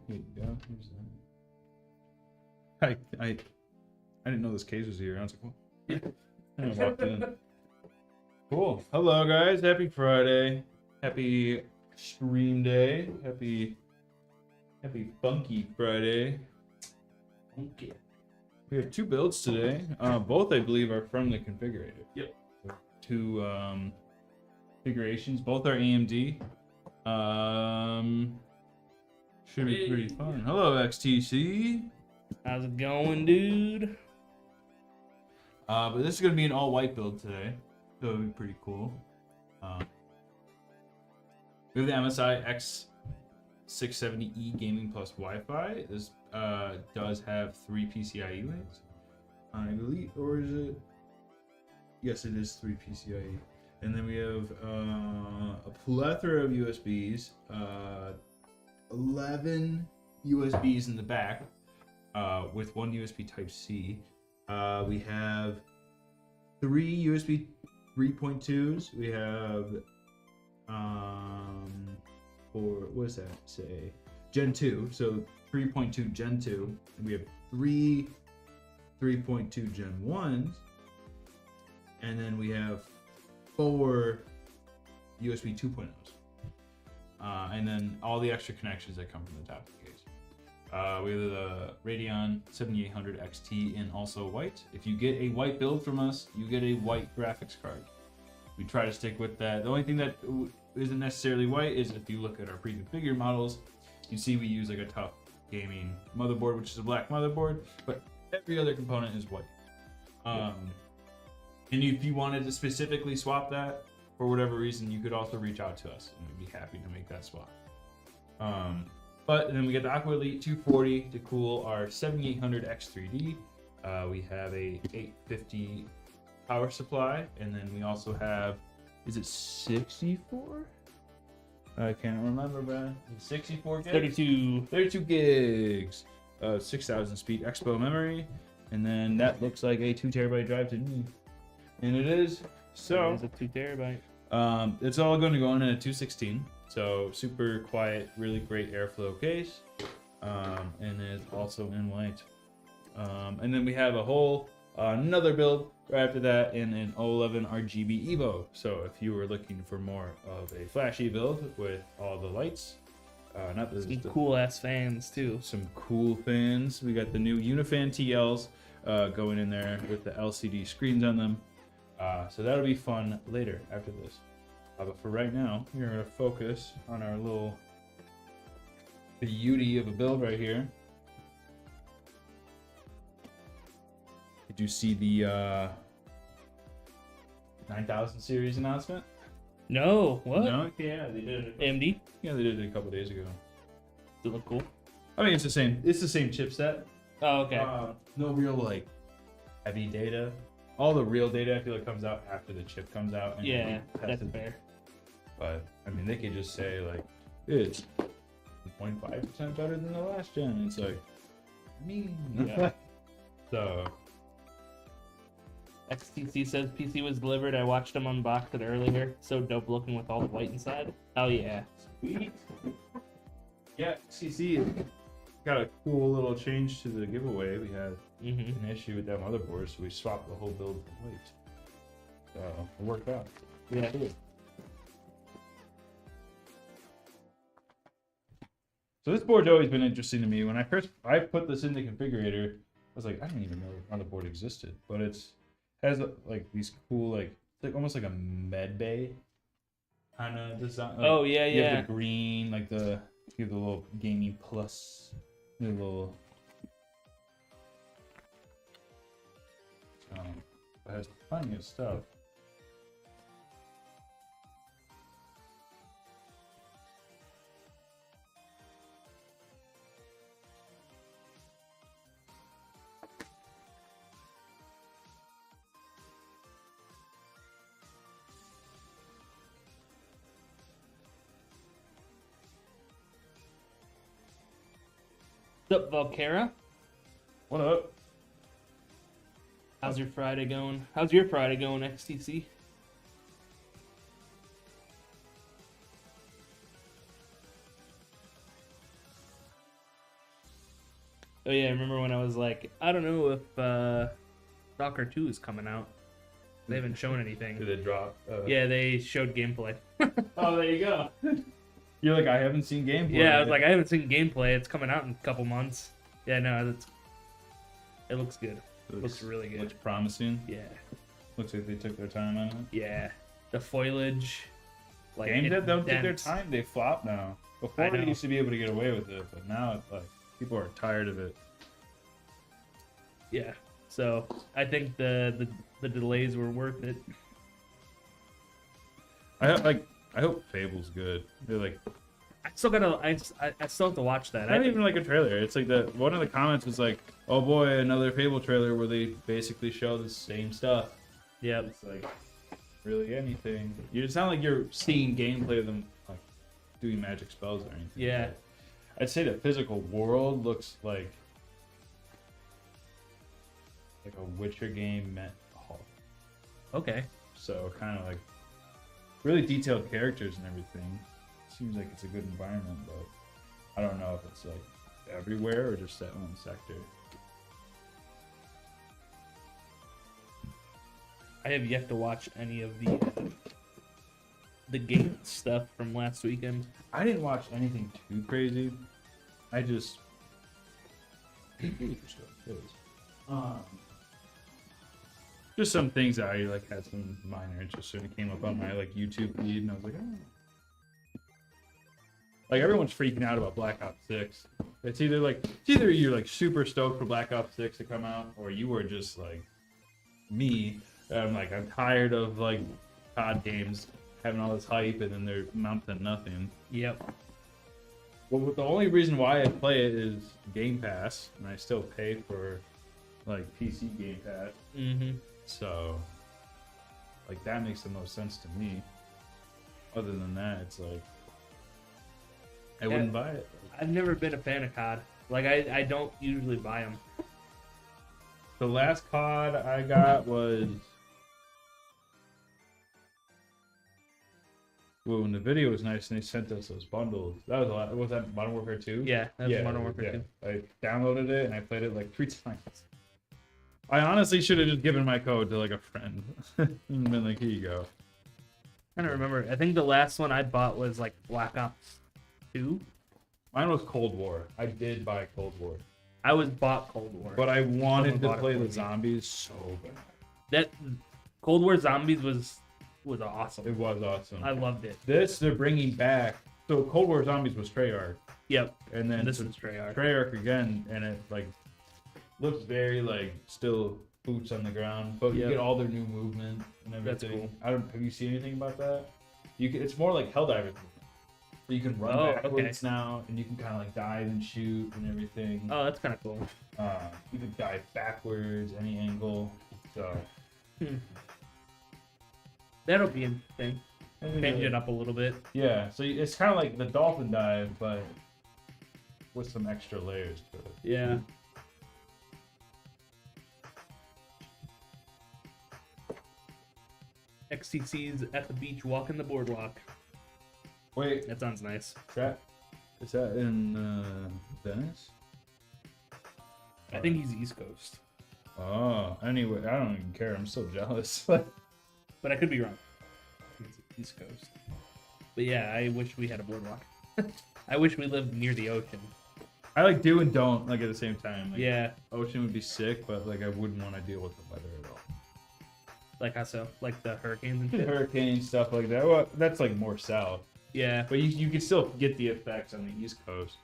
Here you go. Here's that. I didn't know this case was here. I was like, well, yeah. And I walked in. Cool. Hello, guys. Happy Friday. Happy stream day. Happy funky Friday. Okay. We have two builds today. Both, I believe, are from the configurator. Yep. Two configurations. Both are AMD. Should be pretty fun. Hello, XTC. How's it going, dude? But this is going to be an all-white build today. So it'll be pretty cool. We have the MSI X670E Gaming Plus Wi-Fi. This does have 3 PCIe lanes, I believe, or is it? Yes, it is 3 PCIe. And then we have a plethora of USBs, 11 USBs in the back, with 1 USB Type-C. We have 3 USB 3.2s. We have what does that say? Gen 2. So 3.2 Gen 2. And we have 3 3.2 Gen 1s. And then we have 4 USB 2.0s. And then all the extra connections that come from the top of the case. We have the Radeon 7800 XT in also white. If you get a white build from us, you get a white graphics card. We try to stick with that. The only thing that isn't necessarily white is if you look at our pre-configured models, you see we use like a tough gaming motherboard, which is a black motherboard, but every other component is white. And if you wanted to specifically swap that for whatever reason, you could also reach out to us and we'd be happy to make that swap. But then we get the Aqua Elite 240 to cool our 7800 X3D. We have a 850 power supply, and then we also have, is it 64? I can't remember, man. 64 gigs? 32 gigs of 6,000 speed Expo memory, and then that looks like a 2 terabyte drive to me, and it is. So it's a 2 terabyte. It's all going to go in a 216. So super quiet, really great airflow case, and it's also in white. And then we have a whole another build right after that in an 011 RGB Evo. So if you were looking for more of a flashy build with all the lights, some cool ass fans too. Some cool fans. We got the new Unifan TLs going in there with the LCD screens on them. So that'll be fun later after this. But for right now, we're going to focus on our little beauty of a build right here. Did you see the 9000 series announcement? No, what? No? Yeah, they did it. AMD? Yeah, they did it a couple days ago. Does it look cool? I mean, it's the same chipset. Oh, okay. No real, like, heavy data. All the real data, I feel like, comes out after the chip comes out. And yeah, that's fair. But, I mean, they could just say, like, it's 0.5% better than the last gen. It's like, Yeah. So, XTC says PC was delivered. I watched them unbox it earlier. So dope looking with all the white inside. Oh, yeah. sweet. Yeah, XTC got a cool little change to the giveaway. We had an issue with that motherboard, so we swapped the whole build for white. So, it worked out. Yeah. So this board's always been interesting to me. When I put this in the configurator, I was like, I didn't even know the motherboard existed. But has like these cool, like almost like a med bay kind of design. Like, oh yeah, you have the green, like you have the little gaming plus, the little. It has plenty of stuff. What's up, Valkera? What up? How's your Friday going? How's your Friday going, XTC? Oh yeah, I remember when I was like, I don't know if Stalker 2 is coming out. They haven't shown anything. Did it drop? Yeah, they showed gameplay. Oh, there you go. You're like, I haven't seen gameplay. Yeah, I was like, I haven't seen gameplay. It's coming out in a couple months. Yeah, no, it looks good. Looks really good. Looks promising. Yeah, Looks like they took their time on it. yeah. The foliage. Like, Games that it's don't take their dense. time, they flop now. Before I they know. used to be able to get away with it, but now it's like people are tired of it. Yeah. So I think the delays were worth it. I hope Fable's good. They're like, I still gotta. I still have to watch that. I don't even like a trailer. It's like one of the comments was like, "Oh boy, another Fable trailer where they basically show the same stuff." Yeah. It's like, really anything. You sound like you're seeing gameplay of them like doing magic spells or anything. Yeah. I'd say the physical world looks like a Witcher game met Hulk. Okay. So kind of like really detailed characters and everything. Seems like it's a good environment, but I don't know if it's like everywhere or just that one sector. I have yet to watch any of the game stuff from last weekend. I didn't watch anything too crazy. I just just some things that I like had some minor interest in. It came up on my like YouTube feed, and I was like, oh. Like everyone's freaking out about Black Ops 6. It's either you're like super stoked for Black Ops 6 to come out, or you were just like me. I'm tired of like COD games having all this hype and then they're amounting to nothing. Yep. Well, the only reason why I play it is Game Pass, and I still pay for like PC Game Pass. Mm-hmm. So, like that makes the most sense to me. Other than that, it's like I wouldn't buy it. I've never been a fan of COD. Like I don't usually buy them. The last COD I got was when the video was nice and they sent us those bundles. That was a lot. Was that Modern Warfare 2? Yeah, that's Modern Warfare 2. I downloaded it and I played it like 3 times. I honestly should have just given my code to like a friend and been like, here you go. I don't remember. I think the last one I bought was like Black Ops 2. Mine was Cold War. I did buy Cold War. I was bought Cold War. But I wanted Someone to bought it play for the me. zombies so bad. That Cold War Zombies was awesome. It was awesome. I loved it. This they're bringing back. So Cold War Zombies was Treyarch, Yep. and then And this so is Treyarch. Treyarch again, and it like looks very like still boots on the ground, but you Yep. get all their new movement and That's everything. cool. I don't. Have you seen anything about that? It's more like Helldivers movement. So you can run Oh, backwards now, and you can kind of like dive and shoot and everything. Oh, that's kind of cool. You can dive backwards, any angle. So That'll be interesting. Change it up a little bit. yeah, so it's kind of like the dolphin dive, but with some extra layers to it. Yeah. XTC's at the beach walking the boardwalk. Wait, That sounds nice. is that in Venice? I think he's East Coast, Oh, anyway, I don't even care. I'm so jealous. but I could be wrong. He's East Coast. But yeah, I wish we had a boardwalk. I wish we lived near the ocean. I like do and don't like at the same time. Like, Yeah, ocean would be sick, but like I wouldn't want to deal with the weather at all. like how so? Like the hurricanes and shit. Hurricane stuff like that. Well, that's like more south, Yeah, but you can still get the effects on the East Coast.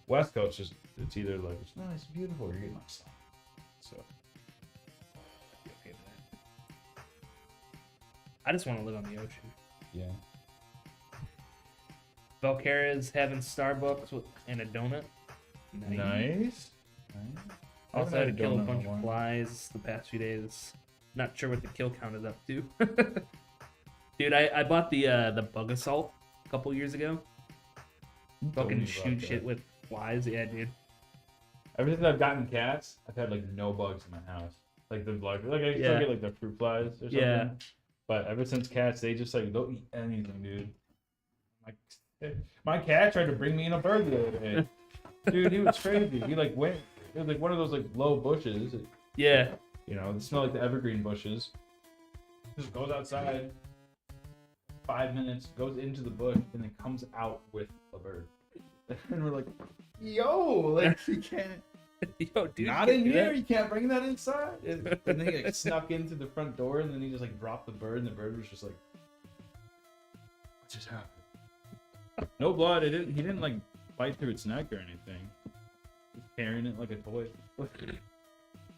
West Coast just it's either like it's nice, beautiful, or you're getting like sun. So I'd be okay with that. I just want to live on the ocean. yeah. Valkyra's having Starbucks and a donut. Nice. Also had to kill a bunch of flies the past few days. Not sure what the kill count is up to. Dude, I bought the bug assault a couple years ago. Fucking shoot shit with flies. Yeah, dude. Ever since I've gotten cats, I've had like no bugs in my house. Like the like I still Yeah. get like the fruit flies or something. Yeah. But ever since cats, they just like they'll eat anything, dude. Like my cat tried to bring me in a bird the other day. Dude, he was crazy. He like went. It was like one of those like low bushes. Yeah. You know, they smell like the evergreen bushes. Just goes outside. 5 minutes, goes into the bush, and then comes out with a bird. And we're like, yo, like you can't. Yo, dude, Not in here. You can't bring that inside. And then he like snuck into the front door, and then he just like dropped the bird, and the bird was just like, what just happened? No blood. He didn't like bite through its neck or anything. Just carrying it like a toy.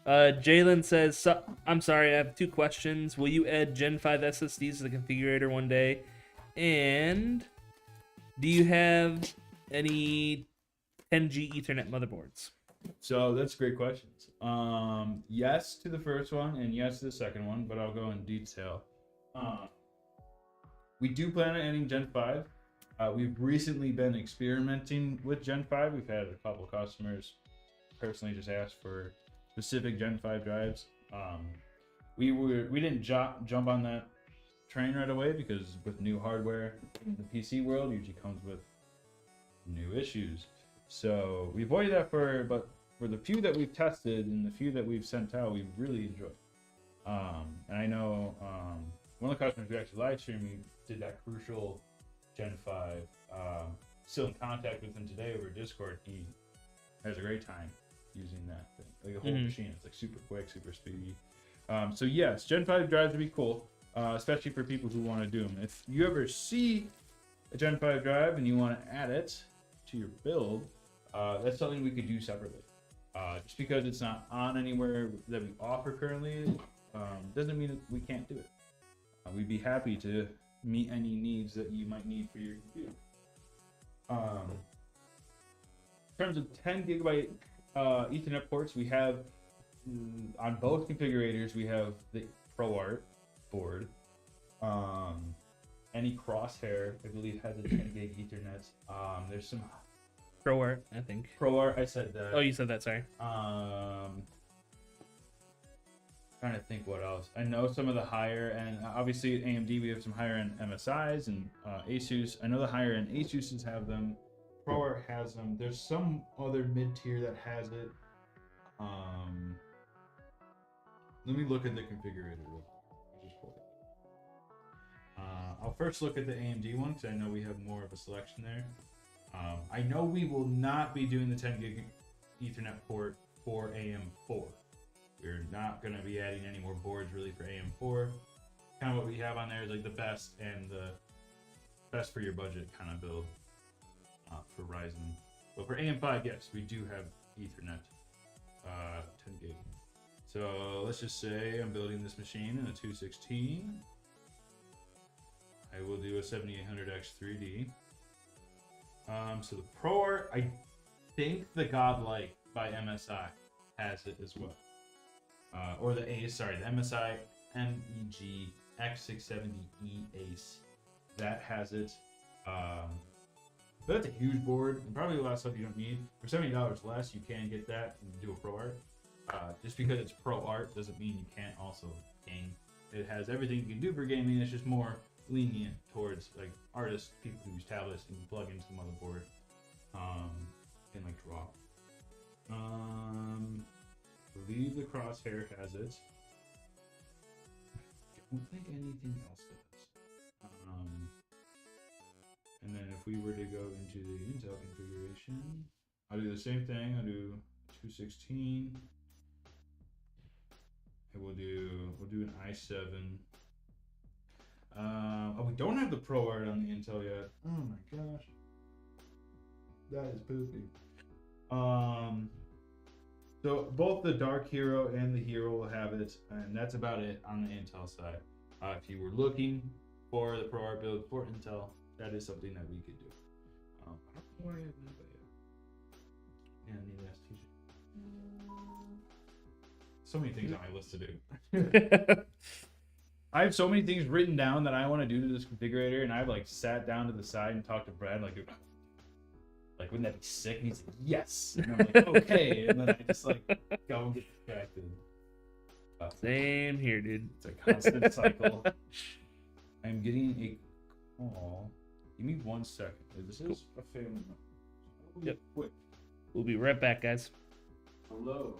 Jalen says, I'm sorry, I have 2 questions. Will you add Gen 5 SSDs to the configurator one day? And do you have any 10G Ethernet motherboards? So that's great questions. Yes to the first one and yes to the second one, but I'll go in detail. We do plan on adding Gen 5. We've recently been experimenting with Gen 5. We've had a couple customers personally just ask for specific Gen 5 drives. We didn't jump on that train right away because with new hardware, the PC world usually comes with new issues. So we avoided that but for the few that we've tested and the few that we've sent out, we've really enjoyed. And I know one of the customers we actually live streamed, we did that crucial Gen 5. Still in contact with him today over Discord. He has a great time using that thing. Like the whole machine, it's like super quick, super speedy. So yes, Gen 5 drives would be cool, especially for people who want to do them. If you ever see a Gen 5 drive and you want to add it to your build, that's something we could do separately. Just because it's not on anywhere that we offer currently, doesn't mean that we can't do it. We'd be happy to meet any needs that you might need for your computer. In terms of 10 gigabyte Ethernet ports, we have on both configurators, we have the ProArt board. Any Crosshair, I believe, has a 10 gig Ethernet. There's some ProArt, I think. ProArt, I said that. Oh, you said that, sorry. Trying to think what else. I know some of the higher end, obviously at AMD we have some higher end MSIs and Asus. I know the higher end Asuses have them. ProArt has them. There's some other mid tier that has it. Let me look at the configurator real quick. Just pull it. I'll first look at the AMD one because I know we have more of a selection there. I know we will not be doing the 10 gig Ethernet port for AM4. We're not going to be adding any more boards really for AM4. Kind of what we have on there is like the best and the best for your budget kind of build for Ryzen. But for AM5, yes, we do have Ethernet 10 gig. So let's just say I'm building this machine in a 216. I will do a 7800X 3D. So the ProArt, I think the Godlike by MSI has it as well. Or the MSI MEG X670E Ace. That has it. But that's a huge board, and probably a lot of stuff you don't need. For $70 less, you can get that and do a ProArt. Just because it's ProArt doesn't mean you can't also game. It has everything you can do for gaming. It's just more lenient towards like artists, people who use tablets and can plug into the motherboard and like draw. I believe the Crosshair has it. I don't think anything else does. And then if we were to go into the Intel configuration, I'll do the same thing. I'll do 216. And we'll do an i7. Oh, we don't have the ProArt on the Intel yet. Oh my gosh. That is poopy. So both the Dark Hero and the Hero will have it, and that's about it on the Intel side. If you were looking for the ProArt build for Intel, that is something that we could do. I don't know why I have that yet. Yeah, I need to ask TJ. So many things on my list to do. I have so many things written down that I want to do to this configurator, and I've like sat down to the side and talked to Brad like wouldn't that be sick? And he's like, yes. And I'm like, okay. And then I just like go and get distracted. Same here, dude. It's a constant cycle. I'm getting a call. Give me 1 second. This is a family member. Yep. Quick. We'll be right back, guys. Hello.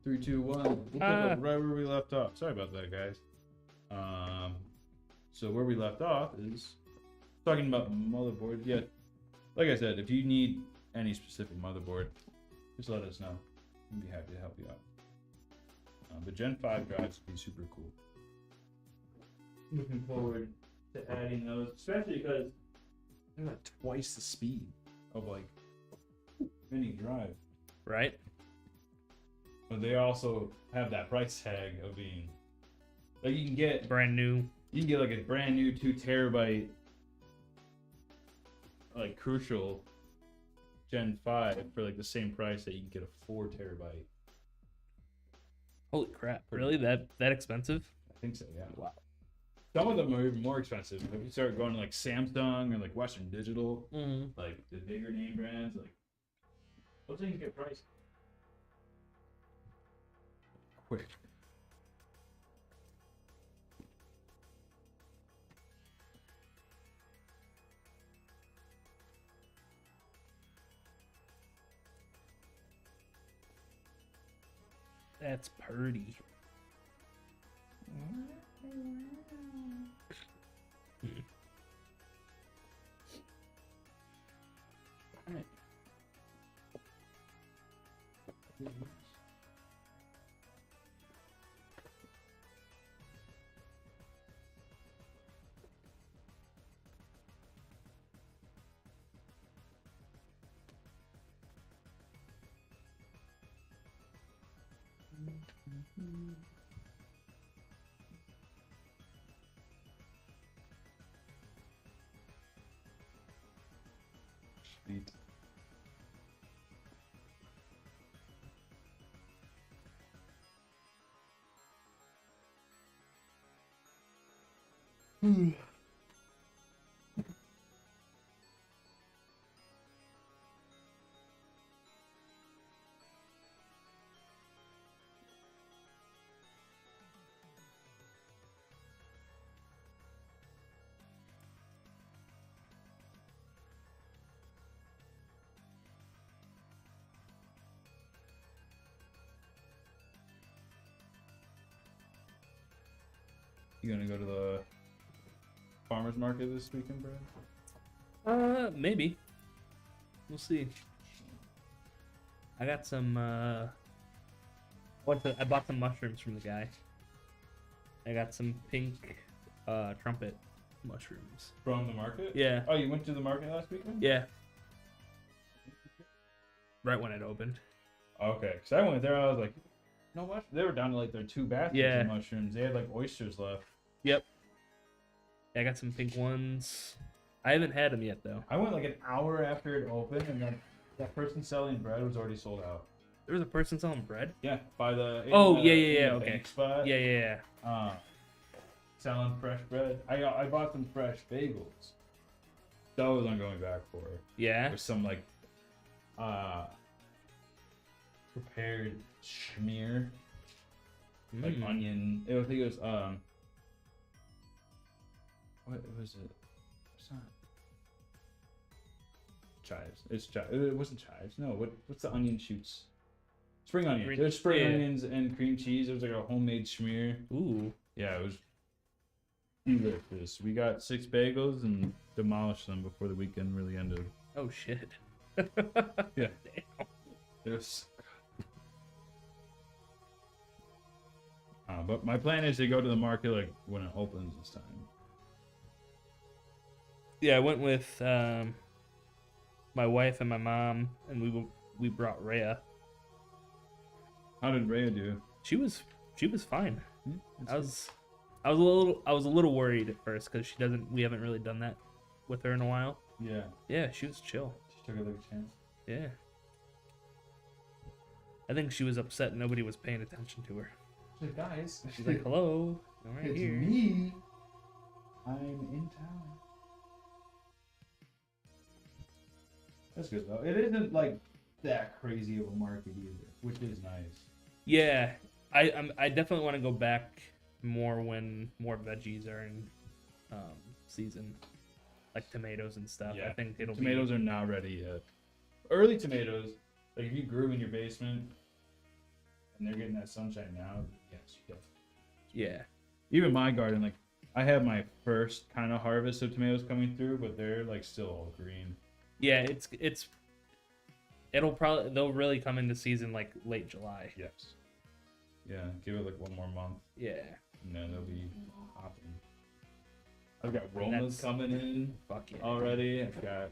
Three, two, one. We'll pick up right where we left off. Sorry about that, guys. So where we left off is talking about motherboards. Yeah, like I said, if you need any specific motherboard, just let us know. We'd be happy to help you out. But Gen 5 drives would be super cool. Looking forward to adding those, especially because they're like twice the speed of like any drive. Right. But they also have that price tag of being like you can get brand new. You can get like a brand new 2 terabyte like Crucial Gen 5 for like the same price that you can get a 4 terabyte. Holy crap! Really? That expensive? I think so. Yeah. Wow. Some of them are even more expensive. If you start going to like Samsung or like Western Digital, like the bigger name brands, like those things get pricey. Quick. That's purdy. Sweet. You gonna go to the farmer's market this weekend, bro? Maybe. We'll see. I got some. I bought some mushrooms from the guy. I got some pink trumpet mushrooms From the market? Yeah. Oh, you went to the market last weekend? Yeah. Right when it opened. Okay, because I went there, I was like, no much. They were down to like their 2 baskets of mushrooms. They had like oysters left. Yep. Yeah, I got some pink ones. I haven't had them yet though. I went like an hour after it opened, and then that person selling bread was already sold out. There was a person selling bread? Yeah, by the Okay. spot. Yeah. Selling fresh bread. I bought some fresh bagels. That was what I'm going back for. Yeah. With some like prepared schmear, like onion. I think it was what was it? It's not chives. It's chives. It wasn't chives. No. What's the onion shoots? Spring onions. There's spring onions and cream cheese. It was like a homemade schmear. Ooh. Yeah, it was delicious. We got 6 bagels and demolished them before the weekend really ended. Oh shit. Yeah. Damn. It was. But my plan is to go to the market like when it opens this time. Yeah, I went with my wife and my mom, and we brought Rhea. How did Rhea do? She was fine. Yeah, I was a little worried at first because we haven't really done that with her in a while. Yeah. Yeah, she was chill. She took it like a chance. Yeah. I think she was upset nobody was paying attention to her. She's like, guys. She's like, hello, I'm right it's here. me. I'm in town. That's good though. It isn't like that crazy of a market either, which is nice. Yeah, I definitely want to go back more when more veggies are in season, like tomatoes and stuff. Yeah. I think Tomatoes are not ready yet. Early tomatoes, like if you grew in your basement and they're getting that sunshine now, yes, you definitely. Yeah. Even my garden, like I have my first kind of harvest of tomatoes coming through, but they're like still all green. Yeah, they'll really come into season like late July. Yes. Yeah, give it like one more month. Yeah. And then they'll be hopping. I've got Romas coming in. Fuck yeah. Already. I've got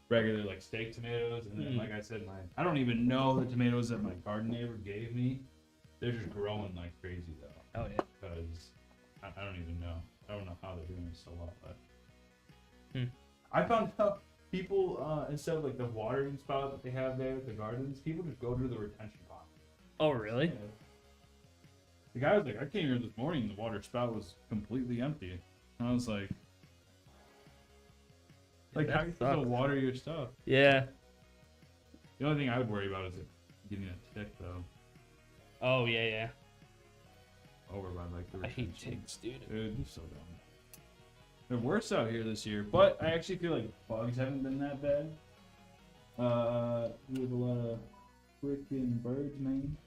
regular like steak tomatoes, and then like I said, I don't even know the tomatoes that my garden neighbor gave me. They're just growing like crazy though. Oh yeah. Because I don't even know. I don't know how they're doing it so well, but Hmm. I found out people instead of like the watering spout that they have there at the gardens, people just go to the retention pond. Oh really? Yeah. The guy was like, I came here this morning and the water spout was completely empty. And I was like, how you supposed to water your stuff? Yeah. The only thing I would worry about is it getting a tick though. Oh yeah. Over by like the I hate retention. ticks, dude. Dude, you're so dumb. They're worse out here this year, but I actually feel like bugs haven't been that bad. We have a lot of freaking birds, man.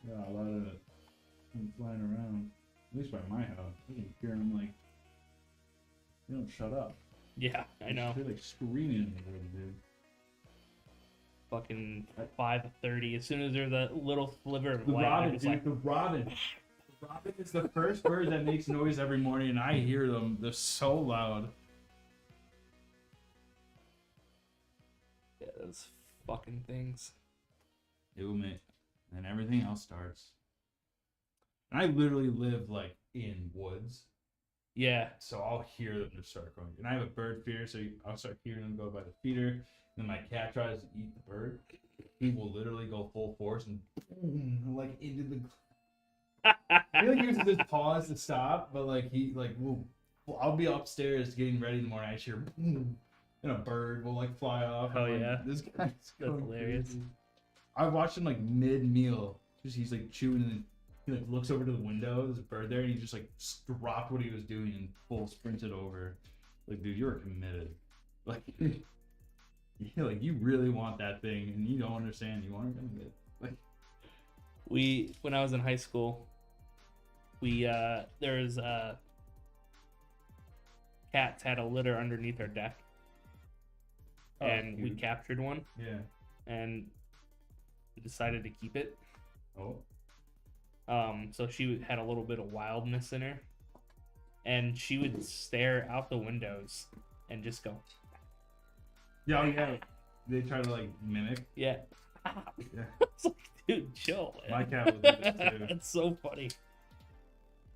Yeah, a lot of them flying around. At least by my house, you can hear them like they don't shut up. Yeah, I know. They're like screaming in the room, dude. Fucking 5:30. As soon as there's a little sliver of The light, robin, I'm just dude, like, the robin. The robin is the first bird that makes noise every morning, and I hear them. They're so loud. yeah, those fucking things. It will make, and everything else starts. And I literally live like in woods, Yeah. so I'll hear them just start going. And I have a bird feeder, so I'll start hearing them go by the feeder. And then my cat tries to eat the bird. He will literally go full force and boom, like into the. He like uses his paws to stop, but like he like will. I'll be upstairs getting ready in the morning. I hear boom, and a bird will like fly off. Oh, I'm like, yeah. This guy's That's going hilarious. crazy. I watched him like mid-meal. Just he's like chewing and he like looks over to the window. There's a bird there, and he just like dropped what he was doing and full sprinted over. Like, dude, you're committed. Like, like you really want that thing, and you don't understand. You aren't gonna get. Like, When I was in high school, there was cats had a litter underneath our deck, and we captured one, yeah. and we decided to keep it. Oh. So she had a little bit of wildness in her, and she would stare out the windows and just go, Yeah, oh, yeah. They try to like mimic. yeah. Yeah. It's like, dude, chill. Man. My cat will do this too. It's so funny.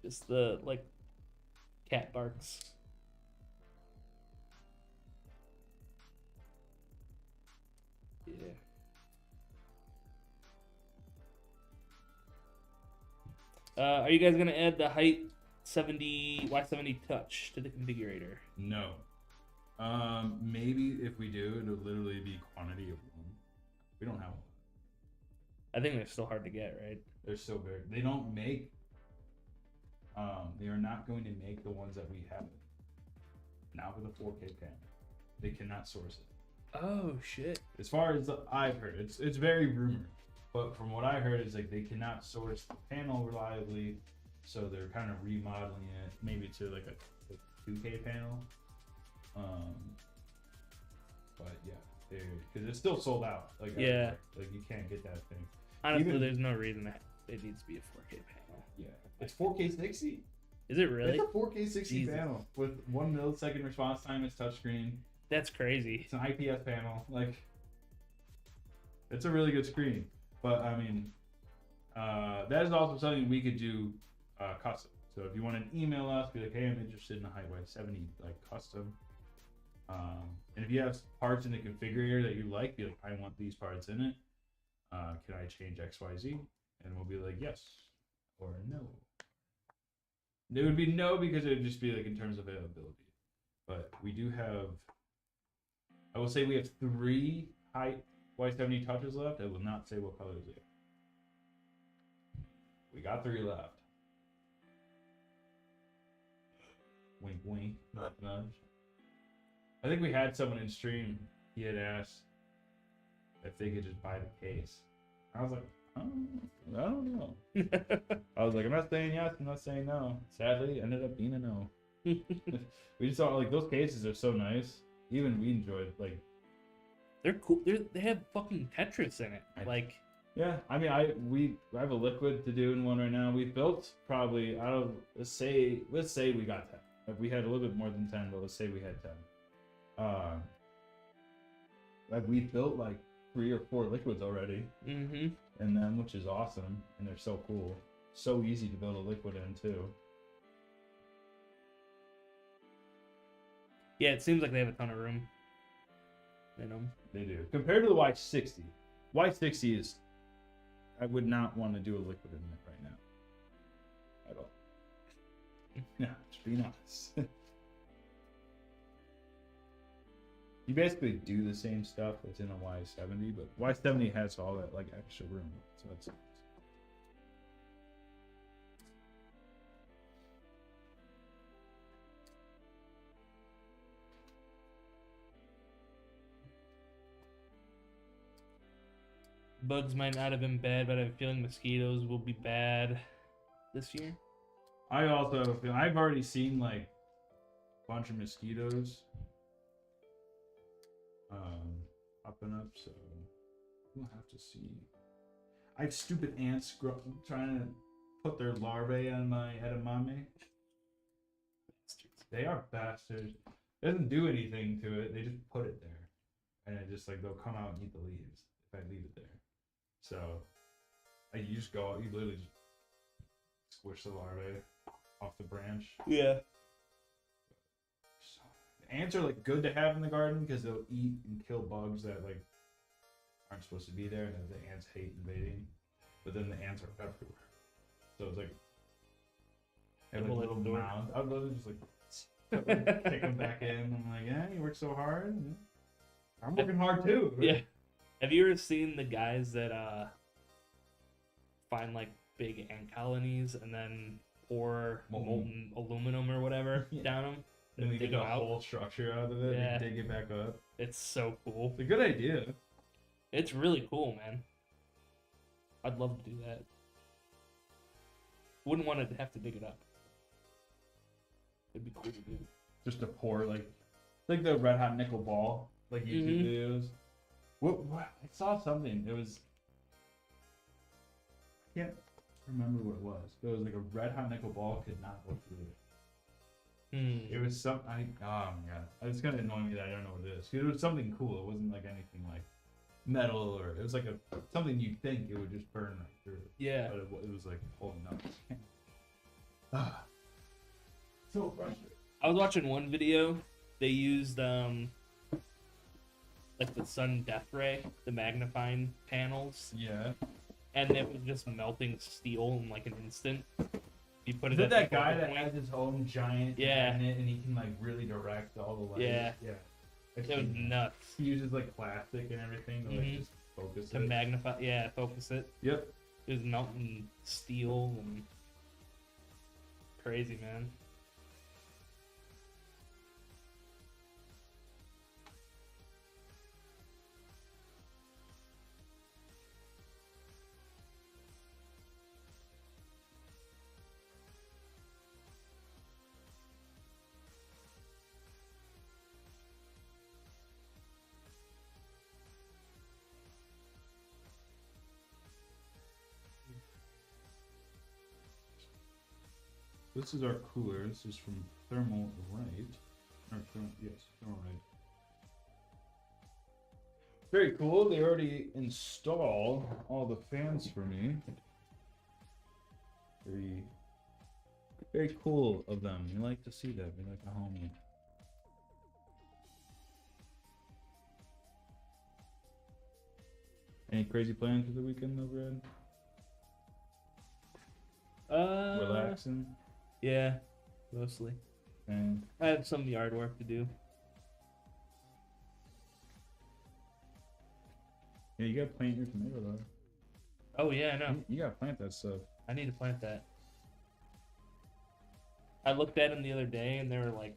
Just the like cat barks. Yeah. Are you guys gonna add the height 70 Y70 touch to the configurator? No. Maybe if we do, it'll literally be quantity of one. We don't have one. I think they're still hard to get, right? They're so big. They don't make They are not going to make the ones that we have. Not with a 4K panel. They cannot source it. Oh shit. As far as I've heard, it's very rumored. But from what I heard, is like they cannot source the panel reliably, so they're kind of remodeling it maybe to like a 2K panel. But yeah, because it's still sold out. Like yeah, like you can't get that thing. Honestly, there's no reason that it needs to be a 4K panel. Yeah, it's 4K 60. Is it really? It's a 4K 60 panel with 1 millisecond response time. It's touchscreen. That's crazy. It's an IPS panel. Like, it's a really good screen. But I mean, that is also something we could do custom. So if you want to email us, be like, hey, I'm interested in a Highway 70 like custom. And if you have parts in the configurator that you like, be like, I want these parts in it. Can I change XYZ? And we'll be like, yes or no. There would be no, because it would just be like in terms of availability. But we do have, I will say we have 3 Y70 touches left. I will not say what colors they are. We got 3 left. Wink, wink, nudge, nudge. I think we had someone in stream. He had asked if they could just buy the case. I was like, I don't know. I was like, I'm not saying yes, I'm not saying no. Sadly, it ended up being a no. We just saw like those cases are so nice. Even we enjoyed like. They're cool. They have fucking Tetris in it. Like. Yeah, I mean, I have a liquid to do in one right now. We've built probably out of let's say we got 10. Like we had a little bit more than 10, but let's say we had 10. Like we built like 3 or 4 liquids already. Mm-hmm. In them, which is awesome, and they're so cool. So easy to build a liquid in too. Yeah, it seems like they have a ton of room in them. They do. Compared to the Y60, Y60 is. I would not want to do a liquid in it right now. At all. No, just being honest. You basically do the same stuff that's in a Y70, but Y70 has all that like extra room, so that's nice. Bugs might not have been bad, but I have a feeling mosquitoes will be bad this year. I also have a feeling. I've already seen like a bunch of mosquitoes popping up, so we'll have to see. I have stupid ants trying to put their larvae on my edamame. They are bastards. It doesn't do anything to it. They just put it there, and it just like they'll come out and eat the leaves if I leave it there. So, you just go out. You literally just squish the larvae off the branch. Yeah. Ants are like good to have in the garden because they'll eat and kill bugs that like aren't supposed to be there, and the ants hate invading. But then the ants are everywhere, so it's like they have like little mounds. I'd literally just like take them back in. I'm like, yeah, you work so hard. I'm working hard too. Right? Yeah. Have you ever seen the guys that find like big ant colonies and then pour molten aluminum or whatever down them? And they dig a whole structure out of it and dig it back up. It's so cool. It's a good idea. It's really cool, man. I'd love to do that. Wouldn't want to have to dig it up. It'd be cool to do. Just to pour like the red hot nickel ball, like YouTube videos. What? I saw something. It was. I can't remember what it was. It was like a red hot nickel ball could not go through it. It was some. Oh my god! It's gonna annoy me that I don't know what it is. It was something cool. It wasn't like anything like metal or it was like something you'd think it would just burn right through. Yeah. But it was like holding up. So frustrating. I was watching one video. They used like the sun death ray, the magnifying panels. Yeah. And it was just melting steel in like an instant. You put it. Is it that guy that has his own giant cabinet and he can like really direct all the lights? Yeah. Yeah. It was nuts. He uses like plastic and everything to like just focus to magnify. Yeah, focus it. Yep. It was melting steel and crazy, man. This is our cooler. This is from Thermal Right. Yes, Thermal Right. Very cool. They already installed all the fans for me. Very cool of them. We like to see that. We like a homie. Any crazy plans for the weekend, though, Brad? Relaxing. Yeah, mostly. And I have some yard work to do. yeah, you gotta plant your tomato though. Oh yeah, I know. You gotta plant that stuff. I need to plant that. I looked at them the other day, and they were like,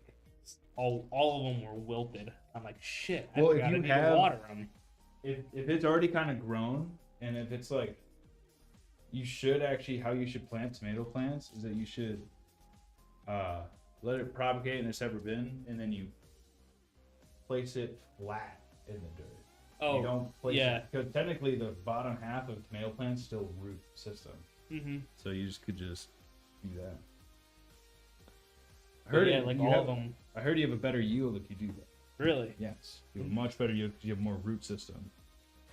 all of them were wilted. I'm like, shit. I Well, if forgot you I need have- to water them. If it's already kind of grown, and if it's like, you should actually, how you should plant tomato plants is that you should let it propagate in a separate bin, and then you place it flat in the dirt. Oh, you don't place yeah. it, because technically the bottom half of tomato plants still root system. Mm-hmm. So you could just do that. I Heard like all of them. I heard you have a better yield if you do that. Really? Yes, you have a much better yield because you have more root system.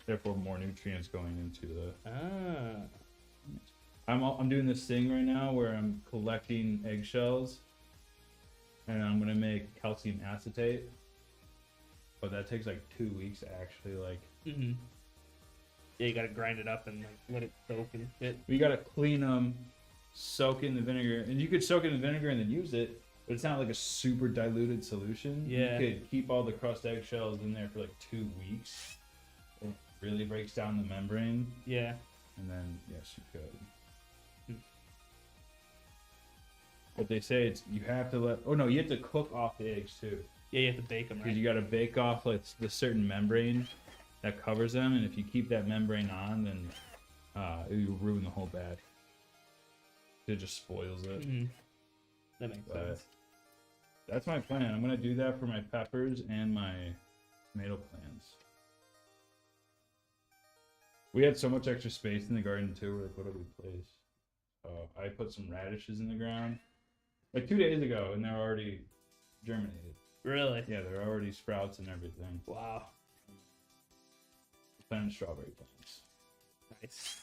Therefore, more nutrients going into the. Ah. I'm doing this thing right now where I'm collecting eggshells, and I'm gonna make calcium acetate. But that takes like 2 weeks to actually like. Mm-hmm. Yeah, you gotta grind it up and like let it soak and shit. You gotta clean them, soak in the vinegar, and you could soak in the vinegar and then use it. But it's not like a super diluted solution. Yeah. You could keep all the crust eggshells in there for like 2 weeks. It really breaks down the membrane. Yeah. And then, yes, you could. Hmm. But they say it's, you have to let, oh no, you have to cook off the eggs too. Yeah, you have to bake them, Because right? you gotta bake off like the certain membrane that covers them. And if you keep that membrane on, then you ruin the whole batch. It just spoils it. Mm-hmm. That makes sense. That's my plan. I'm gonna do that for my peppers and my tomato plants. We had so much extra space in the garden too. We're like, what do we place? I put some radishes in the ground like 2 days ago, and they're already germinated. Really? Yeah, they're already sprouts and everything. Wow. Planted strawberry plants. Nice.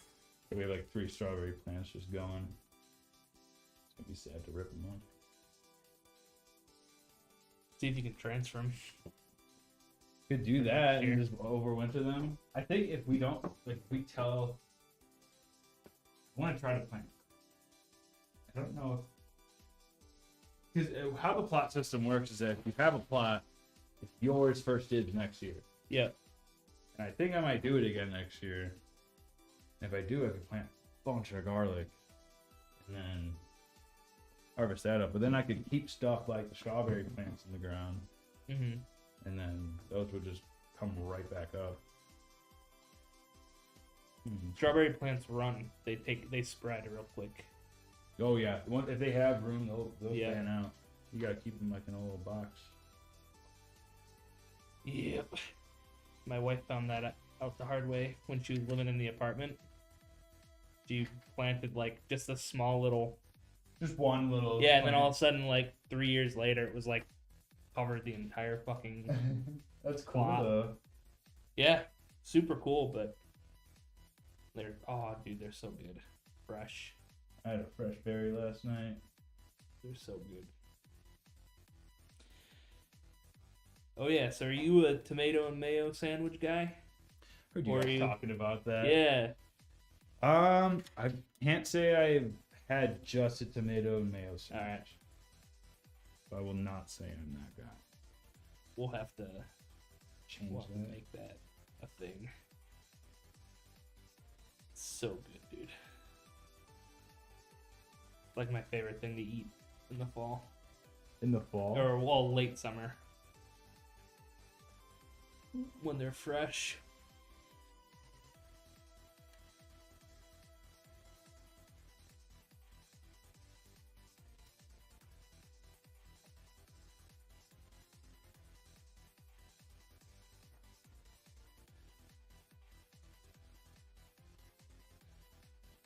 So we have like 3 strawberry plants just going. It's gonna be sad to rip them off. See if you can transfer them. Could do that and just overwinter them. I think if we don't, like, we tell. I want to try to plant. I don't know if. Because how the plot system works is that if you have a plot, it's yours first dibs next year. Yeah. And I think I might do it again next year. And if I do, I could plant a bunch of garlic. And then harvest that up. But then I could keep stuff like the strawberry plants in the ground. Mm-hmm. And then those would just come right back up. Strawberry plants run. They spread real quick. Oh yeah, if they have room, they'll Yeah. fan out. You gotta keep them like in a little box. Yep. My wife found that out the hard way when she was living in the apartment. She planted like just a small little. Just one little. Yeah, and then all of a sudden, like 3 years later, it was like covered the entire fucking. That's cool plot. though. Yeah, super cool, but they're they're so good, fresh. I had a fresh berry last night. They're so good. Oh yeah, so are you a tomato and mayo sandwich guy? Heard you Or guys you- talking about that. Yeah. I can't say I've had just a tomato and mayo sandwich. All right. So I will not say I'm that guy. We'll have to Change that. make that a thing. It's so good, dude. Like my favorite thing to eat in the fall. In the fall? Or, well, late summer. When they're fresh.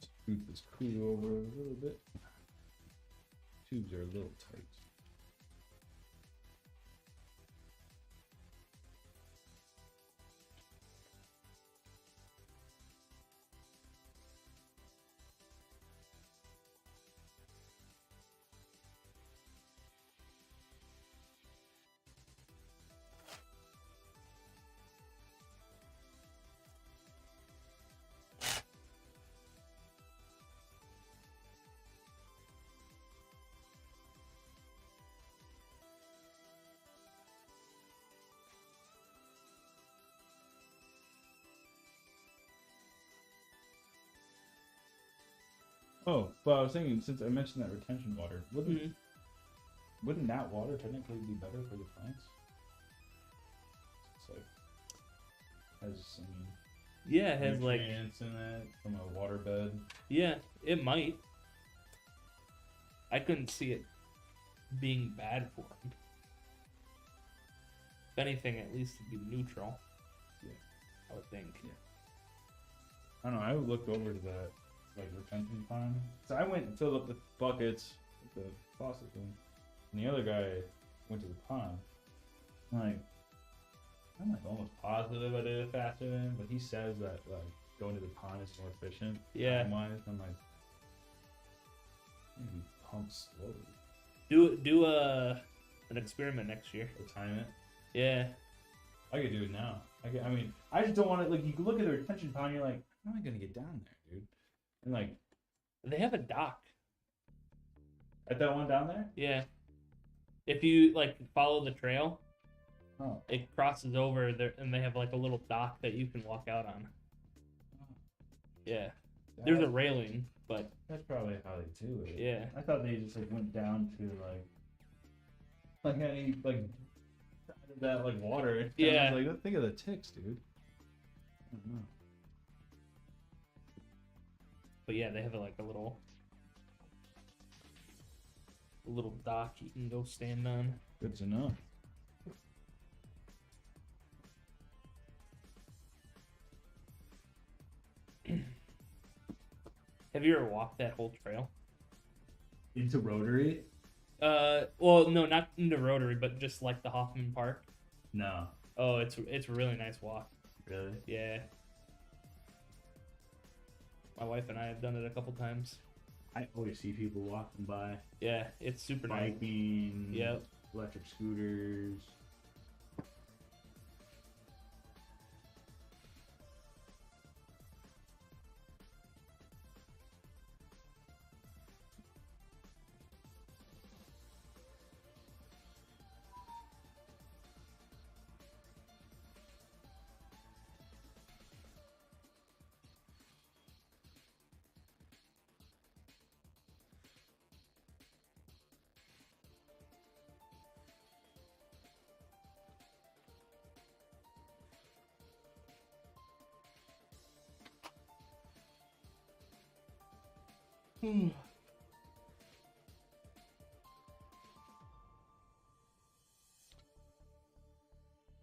Scoot this crew over a little bit. Tubes are a little tight. Oh, but I was thinking, since I mentioned that retention water, wouldn't that water technically be better for the plants? It's like has yeah, it has like nutrients in it from a water bed. Yeah, it might. I couldn't see it being bad for them. If anything, at least it'd be neutral. Yeah, I would think. Yeah. I don't know. I looked over to that retention pond. So I went and filled up the buckets with the faucet thing, and the other guy went to the pond. I'm almost positive I did it faster than him, but he says that going to the pond is more efficient. Yeah. Time-wise. I'm like, maybe pump slowly. Do an experiment next year. To time it. Yeah. I could do it now. I just don't want to, you look at the retention pond, you're like, how am I gonna get down there, dude? And they have a dock. At that one down there? Yeah. If you follow the trail, Oh. it crosses over there, and they have a little dock that you can walk out on. Oh. Yeah. There's a railing, but That's probably how they do it. yeah. I thought they just went down to any that water. Yeah. Think of the ticks, dude. I don't know. But yeah, they have a little dock you can go stand on. Good to know. Have you ever walked that whole trail? Into Rotary? Well, no, not into Rotary, but just the Hoffman Park. No. Oh, it's a really nice walk. Really? Yeah. My wife and I have done it a couple times. I always see people walking by. Yeah, it's super nice. Biking. Yep. Electric scooters.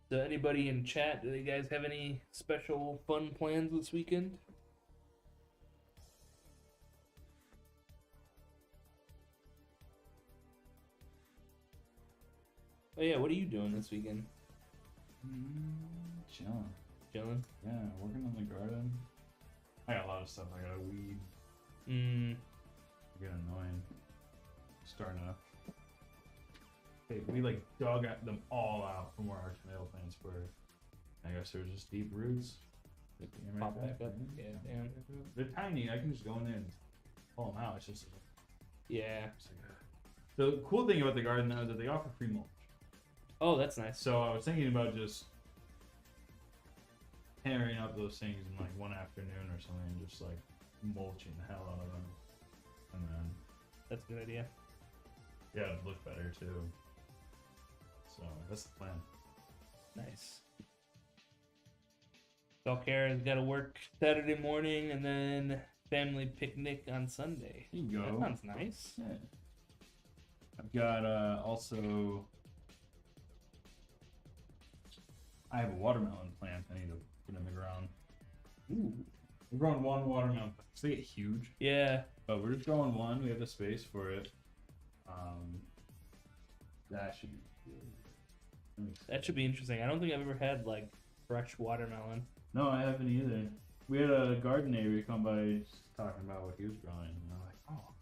So anybody in chat, do you guys have any special fun plans this weekend? Oh yeah, what are you doing this weekend? Chilling. Chilling? Yeah, working on the garden. I got a lot of stuff. I got a weed. Get annoying. Starting to. Hey, we dug them all out from where our tomato plants were. I guess there's just deep roots. Pop back up. Yeah, damn. They're tiny. I can just go in there and pull them out. It's just. Yeah. The cool thing about the garden now is that they offer free mulch. Oh, that's nice. So I was thinking about just tearing up those things in one afternoon or something, and just mulching the hell out of them, and then that's a good idea. Yeah, it'd look better too. So that's the plan. Nice. Belcara's got to work Saturday morning and then family picnic on Sunday. There you go. That sounds nice. Yeah. I've got also. I have a watermelon plant I need to put in the ground. Ooh. We're growing one watermelon. They get huge. Yeah. But we're just growing one. We have the space for it. That should be good. That should be interesting. I don't think I've ever had like fresh watermelon. No, I haven't either. We had a garden neighbor come by talking about what he was growing, and I'm like, oh.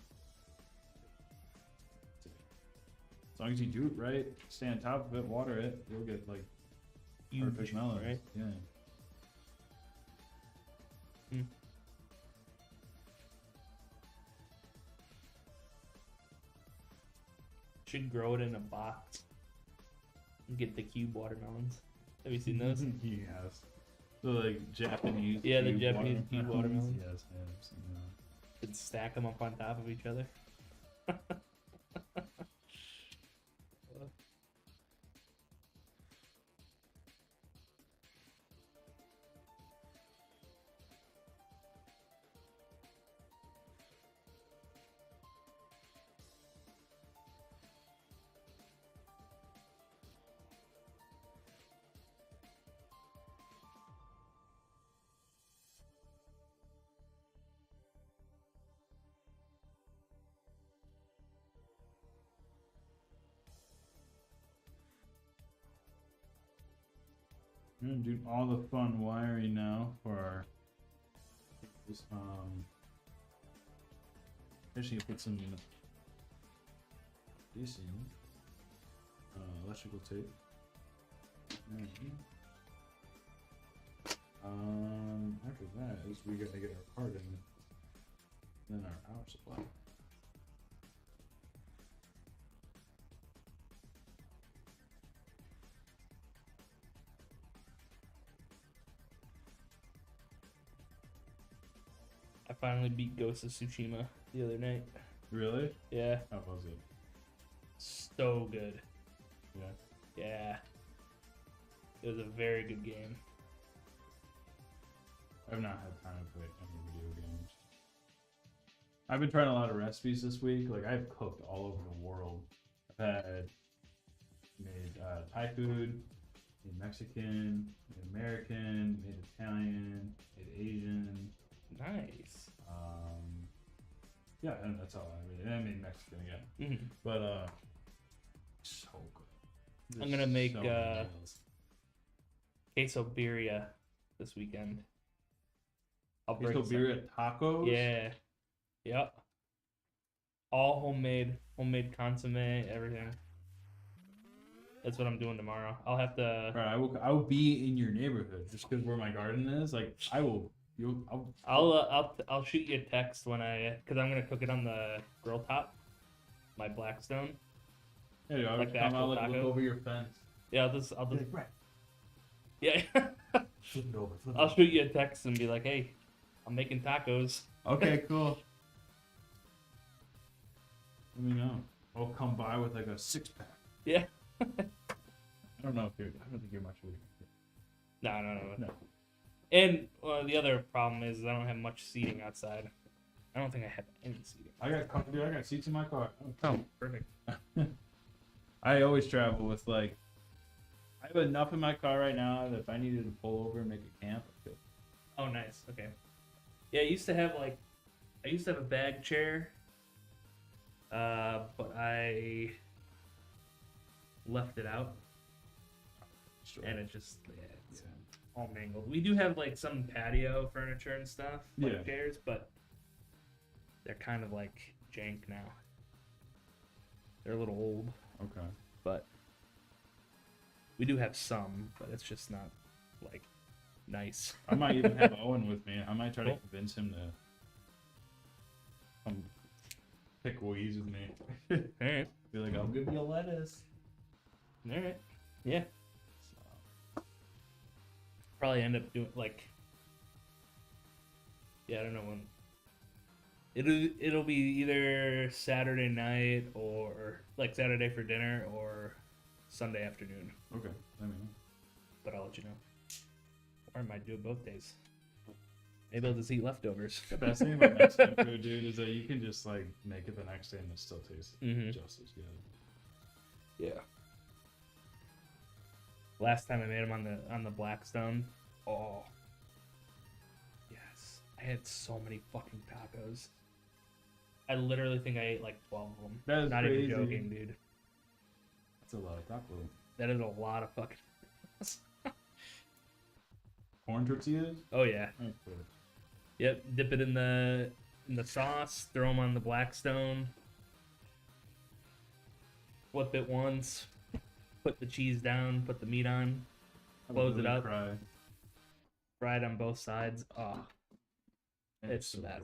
As long as you do it right, stay on top of it, water it, you'll get like perfect melons. Right? Yeah. Should grow it in a box. And get the cube watermelons. Have you seen those? Yes. The like Japanese. Yeah, the Japanese cube watermelons. Yes, I have seen that. And stack them up on top of each other. I'm gonna do all the fun wiring now for our actually put some decent electrical tape. After that is we gotta get our part in, then our power supply. I finally beat Ghost of Tsushima the other night. Really? Yeah. How was it? So good. Yeah. Yeah. It was a very good game. I've not had time to play any video games. I've been trying a lot of recipes this week. Like I've cooked all over the world. I've made Thai food, made Mexican, made American, made Italian, made Asian. Nice. Yeah, and that's all I made. And I made Mexican again. Mm-hmm. But so good. I'm gonna make so many meals. queso birria this weekend. I'll bring Queso birria tacos. Yeah. Yep. All homemade consomme, everything. That's what I'm doing tomorrow. I'll have to. Right, I will be in your neighborhood just because where my garden is. Like I will. I'll shoot you a text when because I'm gonna cook it on the grill top, my Blackstone. Hey, dude, Like the come actual out, look taco? over your fence. Yeah, I'll just Right. yeah. Flip it over. I'll shoot you a text and be like, hey, I'm making tacos. Okay, cool. Let me know. I'll come by with like a 6-pack. Yeah. I don't think you're much of a. No. And the other problem is I don't have much seating outside. I don't think I have any seating. I got seats in my car. Oh, perfect. I always travel with like. I have enough in my car right now that if I needed to pull over and make a camp, I could. Oh, nice. Okay. Yeah, I used to have a bag chair, but I left it out, and it just it's all mangled. We do have like some patio furniture and stuff, like chairs, but they're kind of like jank now. They're a little old. Okay. But we do have some, but it's just not like nice. I might even have Owen with me. I might try to convince him to come pick weeds with me. All right. Be like, I'll give you a lettuce. All right. Yeah. Probably end up doing like. Yeah, I don't know when. It'll be either Saturday night or like Saturday for dinner or Sunday afternoon. Okay, let me know. But I'll let you know. Or I might do it both days. Maybe I'll just eat leftovers. The best thing about Mexican food, dude, is that you can just like make it the next day and it still tastes just as good. Yeah. Last time I made them on the Blackstone. Oh. Yes. I had so many fucking tacos. I literally think I ate like 12 of them. That is not crazy. even joking, dude. That's a lot of taco. That is a lot of fucking. Corn tortillas? Oh yeah. Oh, cool. Yep. Dip it in the sauce. Throw them on the Blackstone. Flip it once. Put the cheese down. Put the meat on. Close it up. Fry it on both sides. Oh, it's so bad.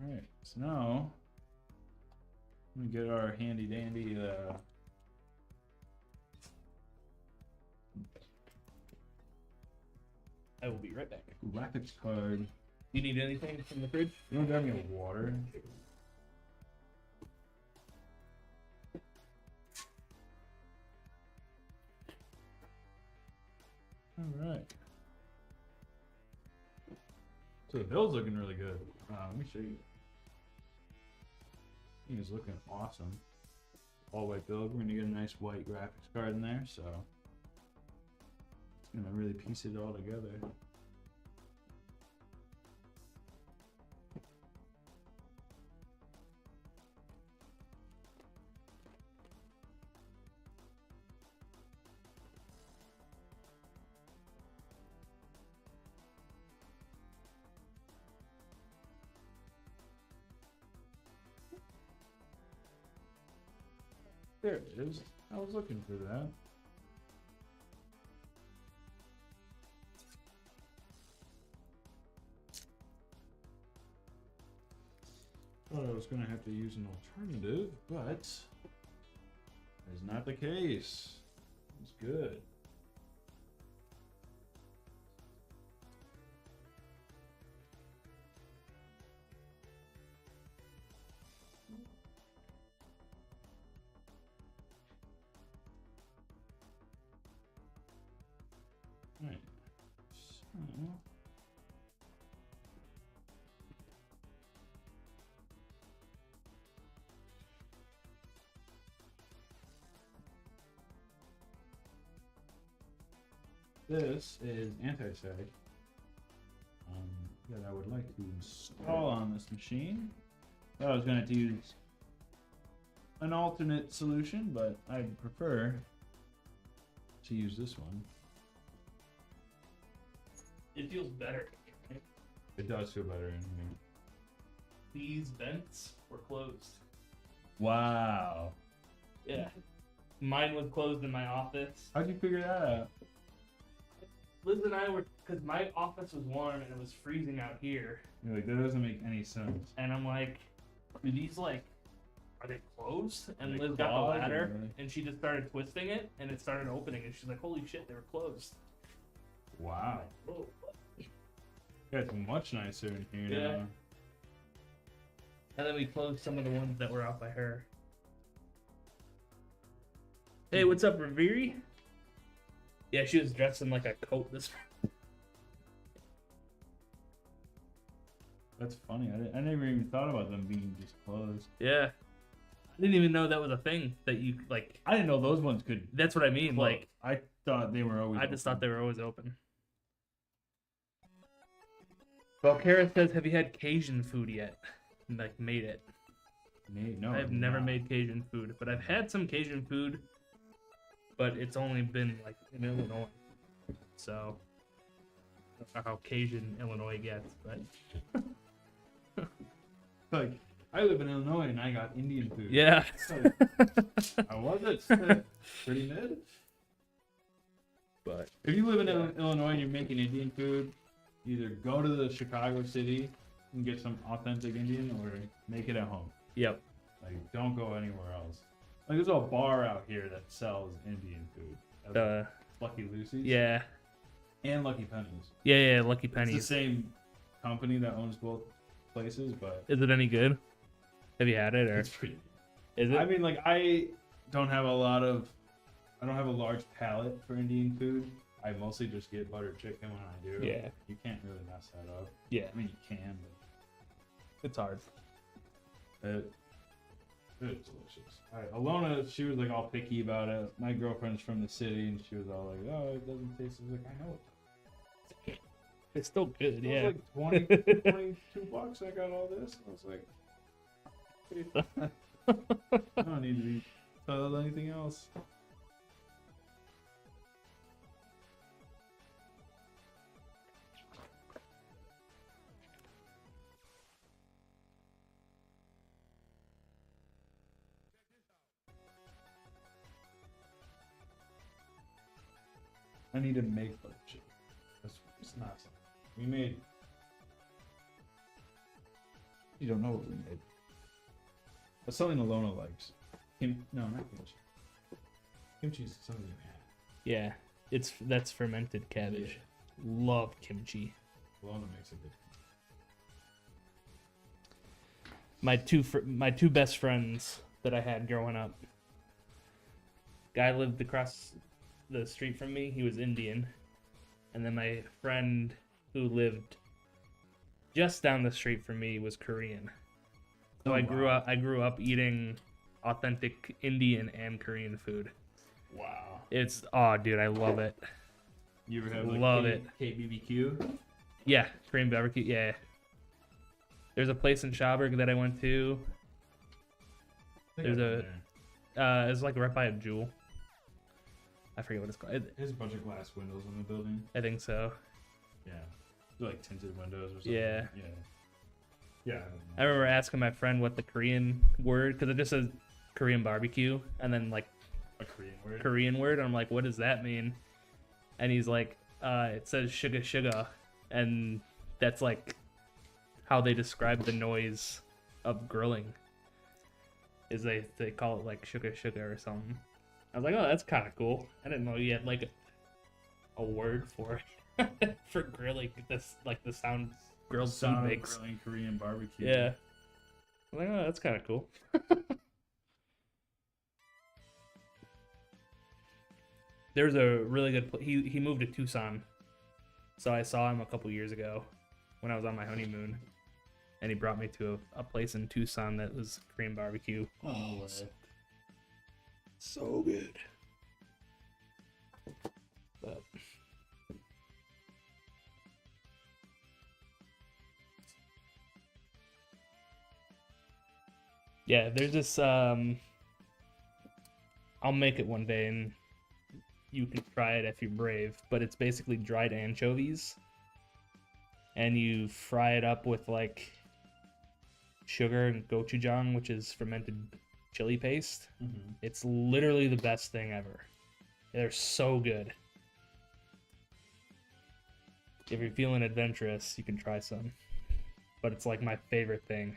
All right. So now we get our handy dandy. I will be right back. Graphics card. You need anything from the fridge? You want to grab me a water? All right. So the build's looking really good. Let me show you. He is looking awesome. All white build. We're gonna get a nice white graphics card in there, so it's gonna really piece it all together. There it is. I was looking for that. Thought I was going to have to use an alternative, but that is not the case. It's good. Right. So this is anti-sag that I would like to install on this machine. Thought I was going to use an alternate solution, but I prefer to use this one. It feels better. It does feel better in here. These vents were closed. Wow. Yeah. Mine was closed in my office. How'd you figure that out? Liz and I were, because my office was warm and it was freezing out here. You're like, that doesn't make any sense. And I'm like, are these like, are they closed? And Are they Liz got the clogged, ladder or- and she just started twisting it and it started opening and she's like, holy shit, they were closed. Wow. Whoa. It's much nicer in here Yeah. now. And then we closed some of the ones that were out by her. Hey, what's up, Revere? Yeah, she was dressed in like a coat this morning. That's funny. I never even thought about them being just closed. Yeah. I didn't even know that was a thing that you, like... I didn't know those ones could. That's what I mean, close. like... I thought they were always. I just open. thought they were always open. Valkara says, have you had Cajun food yet? And, like, made it. No, I've never made Cajun food, but I've had some Cajun food, but it's only been, like, in Illinois. So, I don't know how Cajun Illinois gets, but... Like, I live in Illinois and I got Indian food. Yeah. How was it? Pretty mid. But If you live in Illinois and you're making Indian food, either go to the Chicago city and get some authentic Indian, or make it at home. yep. Like, don't go anywhere else. Like, there's a bar out here that sells Indian food. Lucky Lucy's. Yeah. And Lucky Pennies. Yeah, Lucky It's Pennies. the same company that owns both places, but Is it any good? Have you had it, or it's pretty. is it? I mean, like I don't have a large palate for Indian food. I mostly just get butter chicken when I do. Yeah. You can't really mess that up. Yeah, I mean, you can, it's hard. but it's delicious. Alona, she was like all picky about it. My girlfriend's from the city, and she was all like, "Oh, it doesn't taste." I was like, "I know it." It's still good, It yeah. was like 22 bucks. I got all this. I was like, I don't need to be told anything else. I need to make butter chicken. It's not something we made. You don't know what we made. That's something Alona likes. No, not kimchi. Kimchi is something we had. Yeah, that's fermented cabbage. Love kimchi. Alona makes a good. My two best friends that I had growing up. Guy lived across the street from me. He was Indian, and then my friend who lived just down the street from me was Korean. So I grew up eating authentic Indian and Korean food. Wow. Dude, I love it. You ever have KBBQ? Yeah, Korean barbecue. Yeah. There's a place in Schauberg that I went to. It's like right by a Jewel. I forget what it's called. There's a bunch of glass windows in the building. I think so. Yeah. They're like tinted windows or something. Yeah. Yeah. Yeah. I remember asking my friend what the Korean word, because it just says Korean barbecue, and then like A Korean word? and I'm like, what does that mean? And he's like, it says sugar sugar, and that's like how they describe the noise of grilling. Is they call it like sugar sugar or something. I was like, oh, that's kind of cool. I didn't know you had like a word for it. For grilling, this like the sound grilled food makes. Grilling Korean barbecue. Yeah. I'm like, oh, that's kind of cool. There's a really good. He moved to Tucson, so I saw him a couple years ago when I was on my honeymoon, and he brought me to a place in Tucson that was Korean barbecue. Oh, So good. But yeah, there's this I'll make it one day and you can try it if you're brave, but it's basically dried anchovies and you fry it up with like sugar and gochujang, which is fermented chili paste. Mm-hmm. It's literally the best thing ever. They're so good. If you're feeling adventurous, you can try some. But it's like my favorite thing.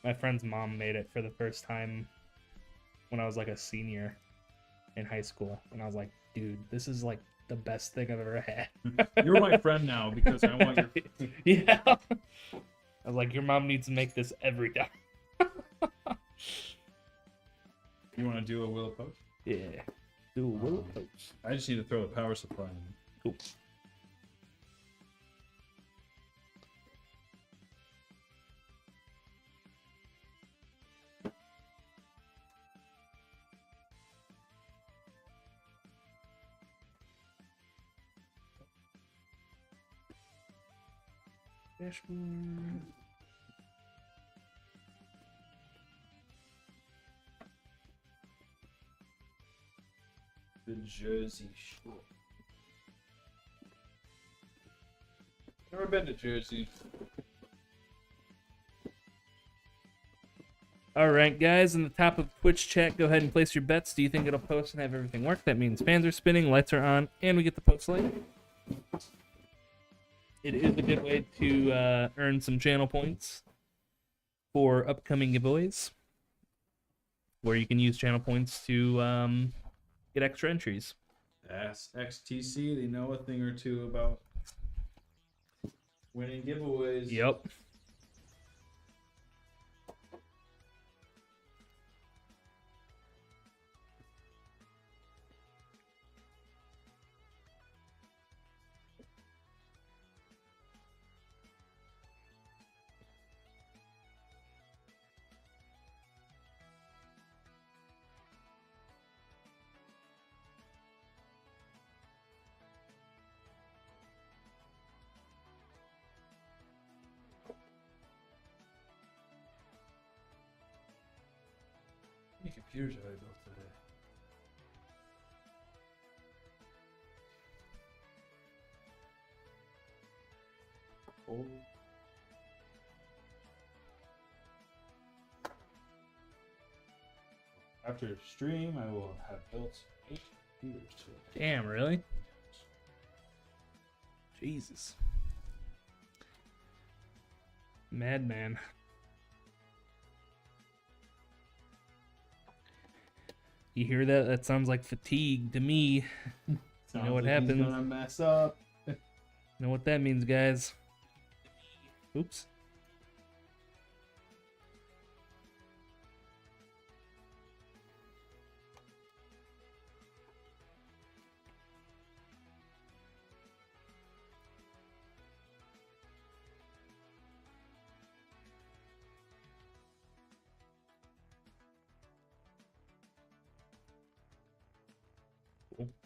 My friend's mom made it for the first time when I was like a senior in high school. And I was like, dude, this is like the best thing I've ever had. You're my friend now because I want your... Yeah. I was like, your mom needs to make this every time. You want to do a willow post? Yeah. Do a willow post. I just need to throw the power supply in. Cool. Dashboard. The Jersey Shore. Never been to Jersey. All right, guys, in the top of Twitch chat, go ahead and place your bets. Do you think it'll post and have everything work? That means fans are spinning, lights are on, and we get the post light. It is a good way to earn some channel points for upcoming giveaways, where you can use channel points to get extra entries. Ask XTC. They know a thing or two about winning giveaways. Yep. How many computers have I built today? Oh. After stream, I will have built 8 computers today. Damn, really? Jesus. Madman. You hear that? That sounds like fatigue to me. You know what happens. He's gonna mess up. You know what that means, guys. Oops.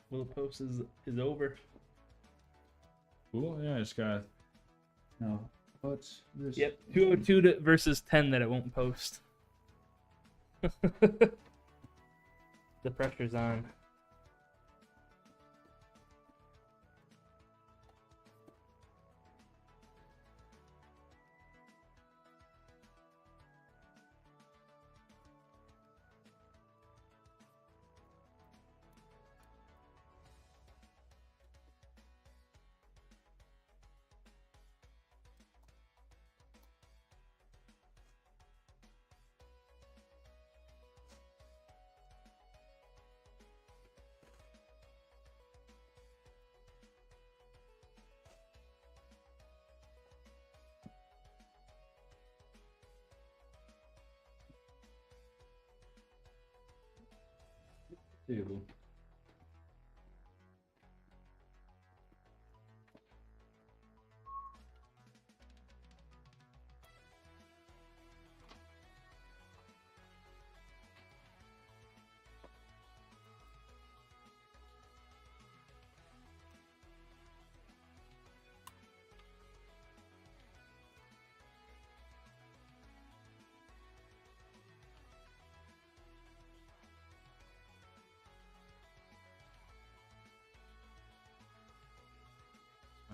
Well, the post is over. Cool. Yeah, I just got. No. What's this? Yep. 202 versus 10 that it won't post. The pressure's on. Table.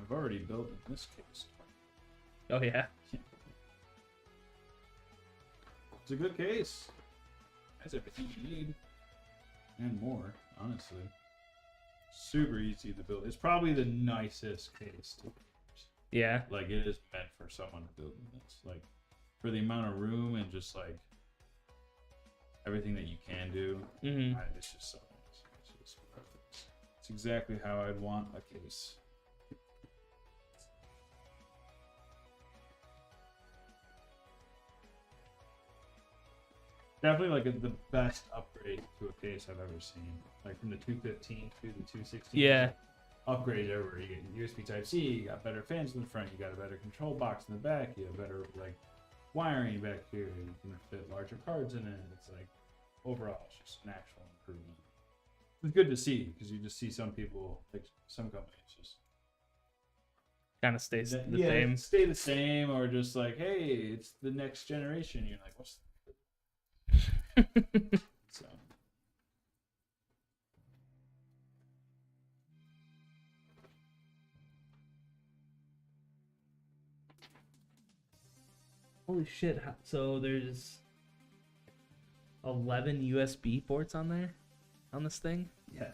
I've already built in this case. Oh, yeah. It's a good case. Has everything you need. And more, honestly. Super easy to build. It's probably the nicest case to build. Yeah. Like, it is meant for someone to build this. Like, for the amount of room and just, like, everything that you can do. Mm-hmm. It's just so nice. It's just perfect. It's exactly how I'd want a case. Definitely like the best upgrade to a case I've ever seen. Like from the 215 to the 216. Yeah. Upgrade over. You get USB Type C. You got better fans in the front. You got a better control box in the back. You have better like wiring back here. You can fit larger cards in it. It's like overall, it's just an actual improvement. It's good to see because you just see some people like some companies just kind of stays the same. Stay the same, or just like, hey, it's the next generation. You're like, what's so. Holy shit. So there's 11 USB ports on there? On this thing? Yeah.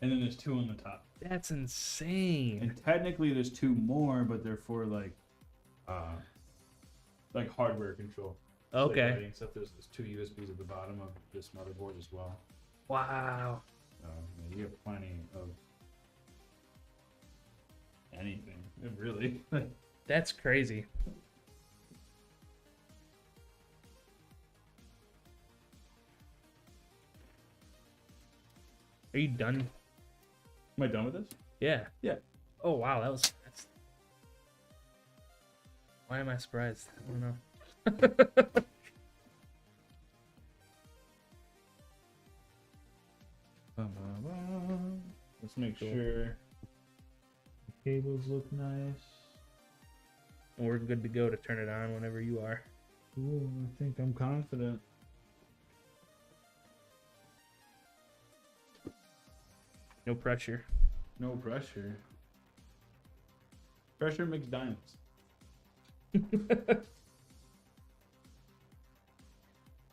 And then there's 2 on the top. That's insane. And technically there's 2 more, but they're for like hardware control. Okay. Like stuff. There's 2 USBs at the bottom of this motherboard as well. Wow. You have plenty of anything, really. That's crazy. Are you done? Am I done with this? Yeah. Yeah. Oh wow, that's. Why am I surprised? I don't know. Let's make sure the cables look nice. And we're good to go to turn it on whenever you are. Ooh, I think I'm confident. No pressure. No pressure. Pressure makes diamonds.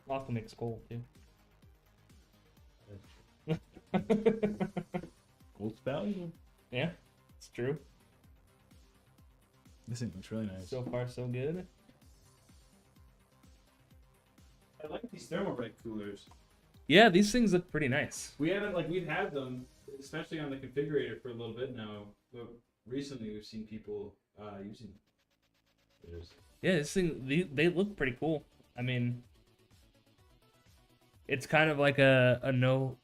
Also makes gold too. Gold's valuable. Yeah, it's true. This thing looks really nice. So far, so good. I like these Thermalbright coolers. Yeah, these things look pretty nice. We haven't, like, we've had them, especially on the configurator for a little bit now, but recently we've seen people using them. Yeah, this thing, they look pretty cool. I mean, it's kind of like a no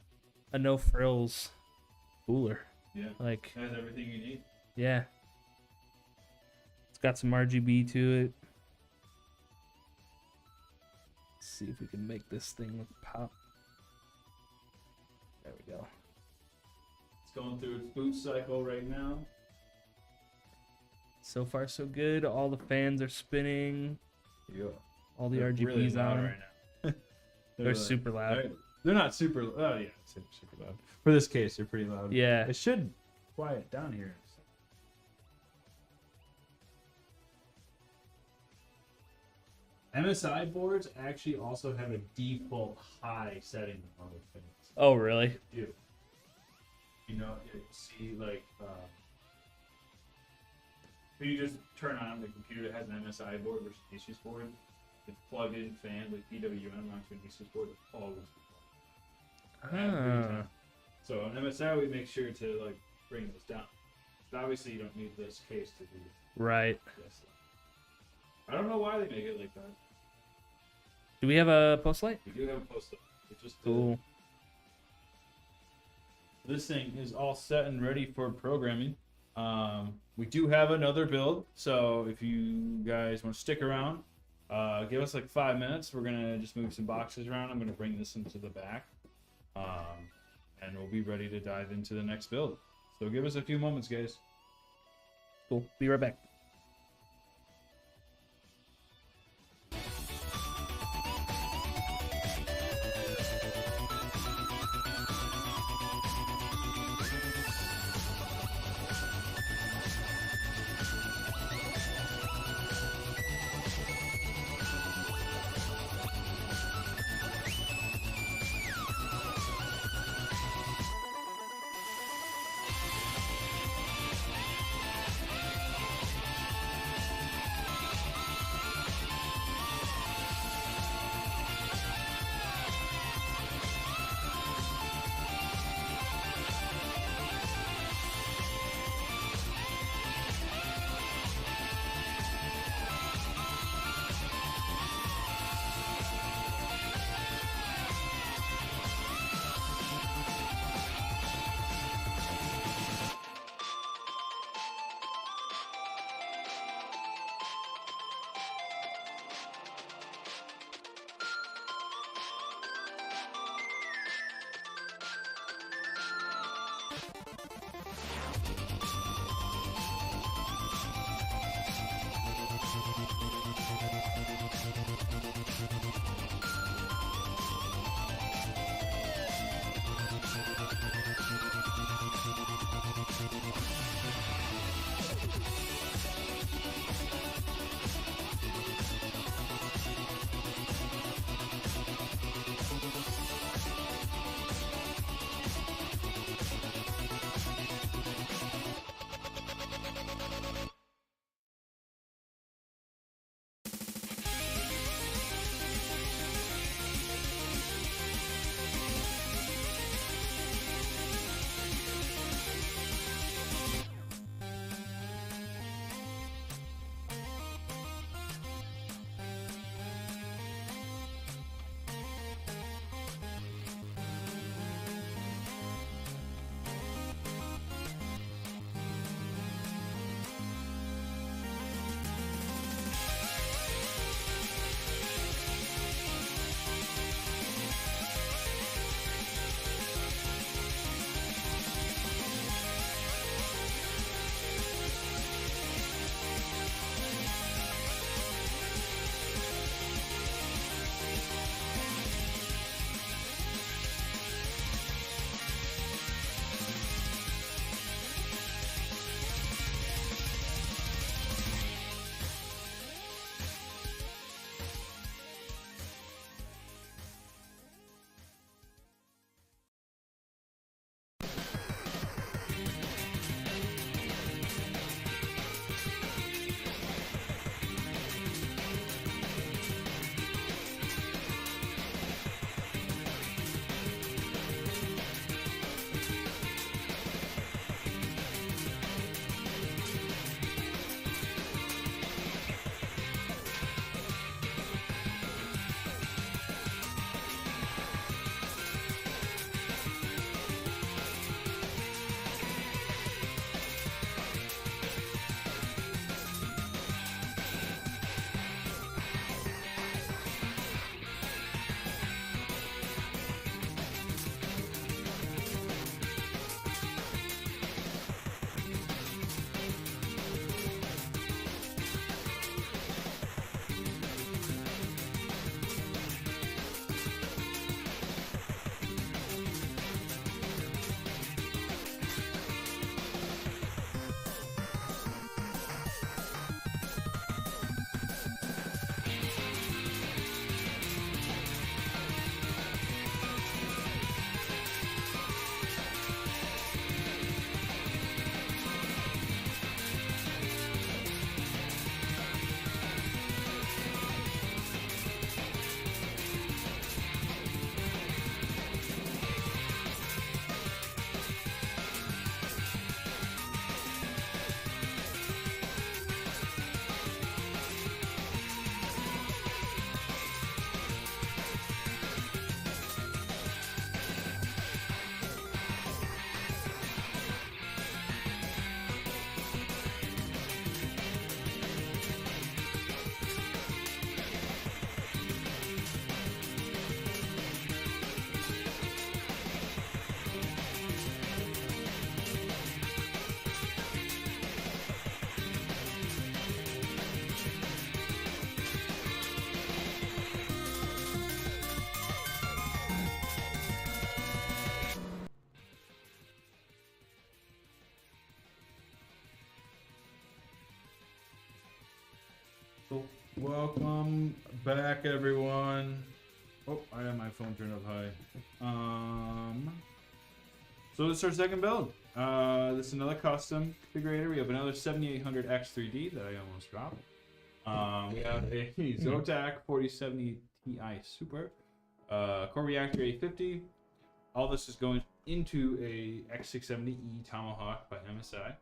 frills cooler. Yeah. Like, it has everything you need. Yeah. It's got some RGB to it. Let's see if we can make this thing look pop. There we go. It's going through its boot cycle right now. So far, so good. All the fans are spinning. Yeah. All the They're RGBs really loud on. right now. They're super loud. They're not super. Oh yeah, super loud. For this case, they're pretty loud. Yeah. It should quiet down here. MSI boards actually also have a default high setting on the things. Oh, really? They do. You know, you see, like, if you just turn on the computer that has an MSI board versus an Asus board, it's plugged in fan with PWM onto an Asus board. It's always Ah. So on MSI, we make sure to, like, bring this down. But obviously, you don't need this case to do Right. this. I don't know why they make it like that. Do we have a post light? We do have a post-it. It's just Cool. this thing is all set and ready for programming. We do have another build, so if you guys want to stick around, give us like 5 minutes. We're gonna just move some boxes around. I'm gonna bring this into the back, and we'll be ready to dive into the next build. So give us a few moments, guys. Cool. Be right back. So, welcome back, everyone. Oh, I have my phone turned up high. So this is our second build. This is another custom configurator. We have another 7800 X3D that I almost dropped. We have a Zotac 4070 Ti Super, core reactor 850. All this is going into a X670E Tomahawk by MSI.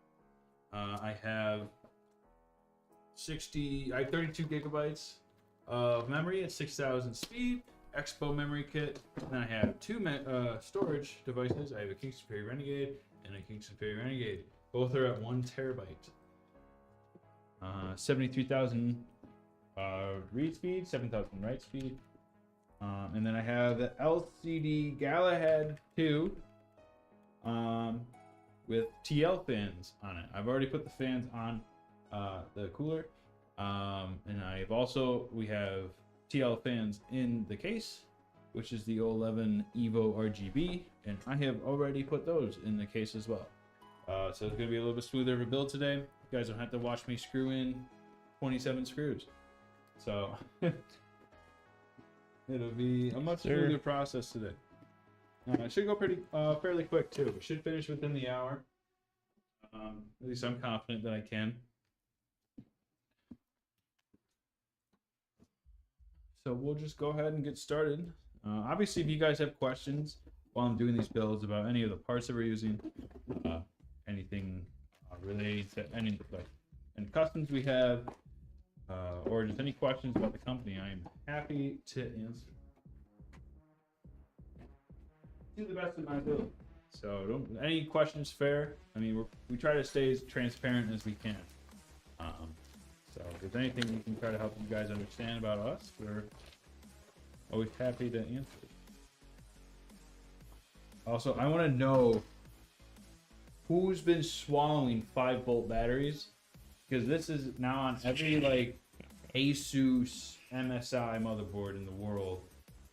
I have 32 gigabytes of memory at 6,000 speed. Expo memory kit. And I have two storage devices. I have a Kingston Fury Renegade and a Kingston Fury Renegade. Both are at 1 terabyte. 73,000 read speed, 7,000 write speed. And then I have the LCD Galahad 2 with TL fans on it. I've already put the fans on the cooler. And we have TL fans in the case, which is the 011 Evo RGB, and I have already put those in the case as well. So it's going to be a little bit smoother of a build today. You guys don't have to watch me screw in 27 screws. So it'll be a much smoother process today. It should go fairly quick too. We should finish within the hour. At least I'm confident that I can. So we'll just go ahead and get started. Obviously, if you guys have questions while I'm doing these builds about any of the parts that we're using, anything related to any customs we have, or just any questions about the company, I am happy to answer to the best of my ability. So any questions fair. I mean, we try to stay as transparent as we can. So if there's anything we can try to help you guys understand about us, we're always happy to answer. Also, I want to know who's been swallowing 5-volt batteries, because this is now on every Asus MSI motherboard in the world,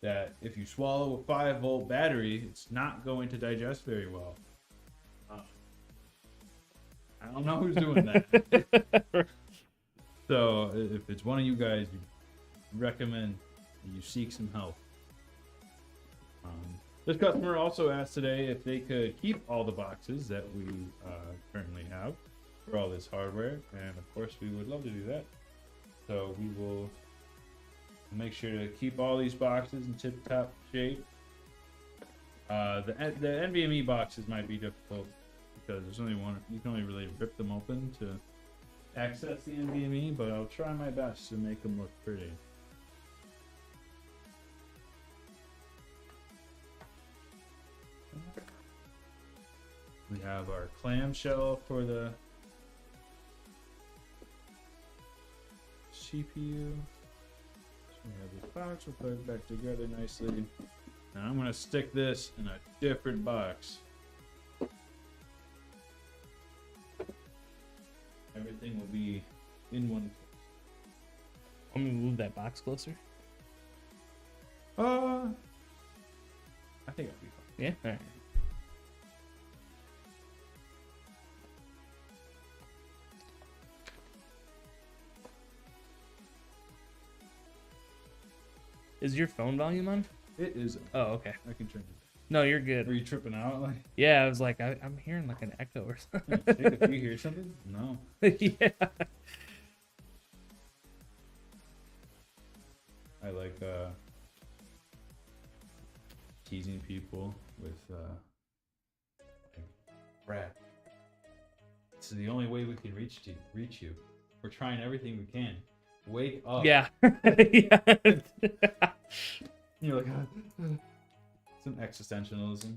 that if you swallow a 5-volt battery, it's not going to digest very well. I don't know who's doing that. So if it's one of you guys, you recommend you seek some help. This customer also asked today if they could keep all the boxes that we currently have for all this hardware, and of course we would love to do that. So we will make sure to keep all these boxes in tip-top shape. The NVMe boxes might be difficult because there's only one. You can only really rip them open to access the NVMe, but I'll try my best to make them look pretty. We have our clamshell for the CPU. So we have this box, we'll put it back together nicely. And I'm going to stick this in a different box. Everything will be in one. Want me to move that box closer? I think I'll be fine. Yeah? Alright. Is your phone volume on? It is. Oh, okay. I can turn it. No, you're good. Were you tripping out? Yeah, I was like, I'm hearing like an echo or something. If you hear something? No. Yeah. I like teasing people with Brad. This is the only way we can reach you. We're trying everything we can. Wake up. Yeah. Yeah. You're like some existentialism.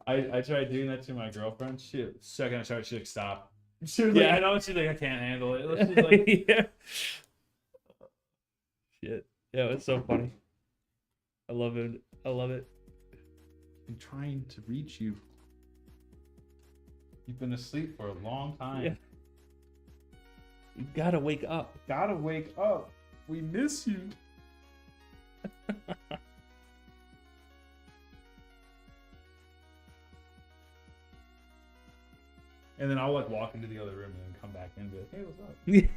I tried doing that to my girlfriend. Second I started, she like, stop. She was like, I know. She's like, I can't handle it. She's like, yeah. Shit. Yeah, it's so funny. I love it. I love it. I'm trying to reach you. You've been asleep for a long time. Yeah. You gotta wake up. Gotta wake up. We miss you. And then I'll like walk into the other room and then come back in and be like, hey, what's up?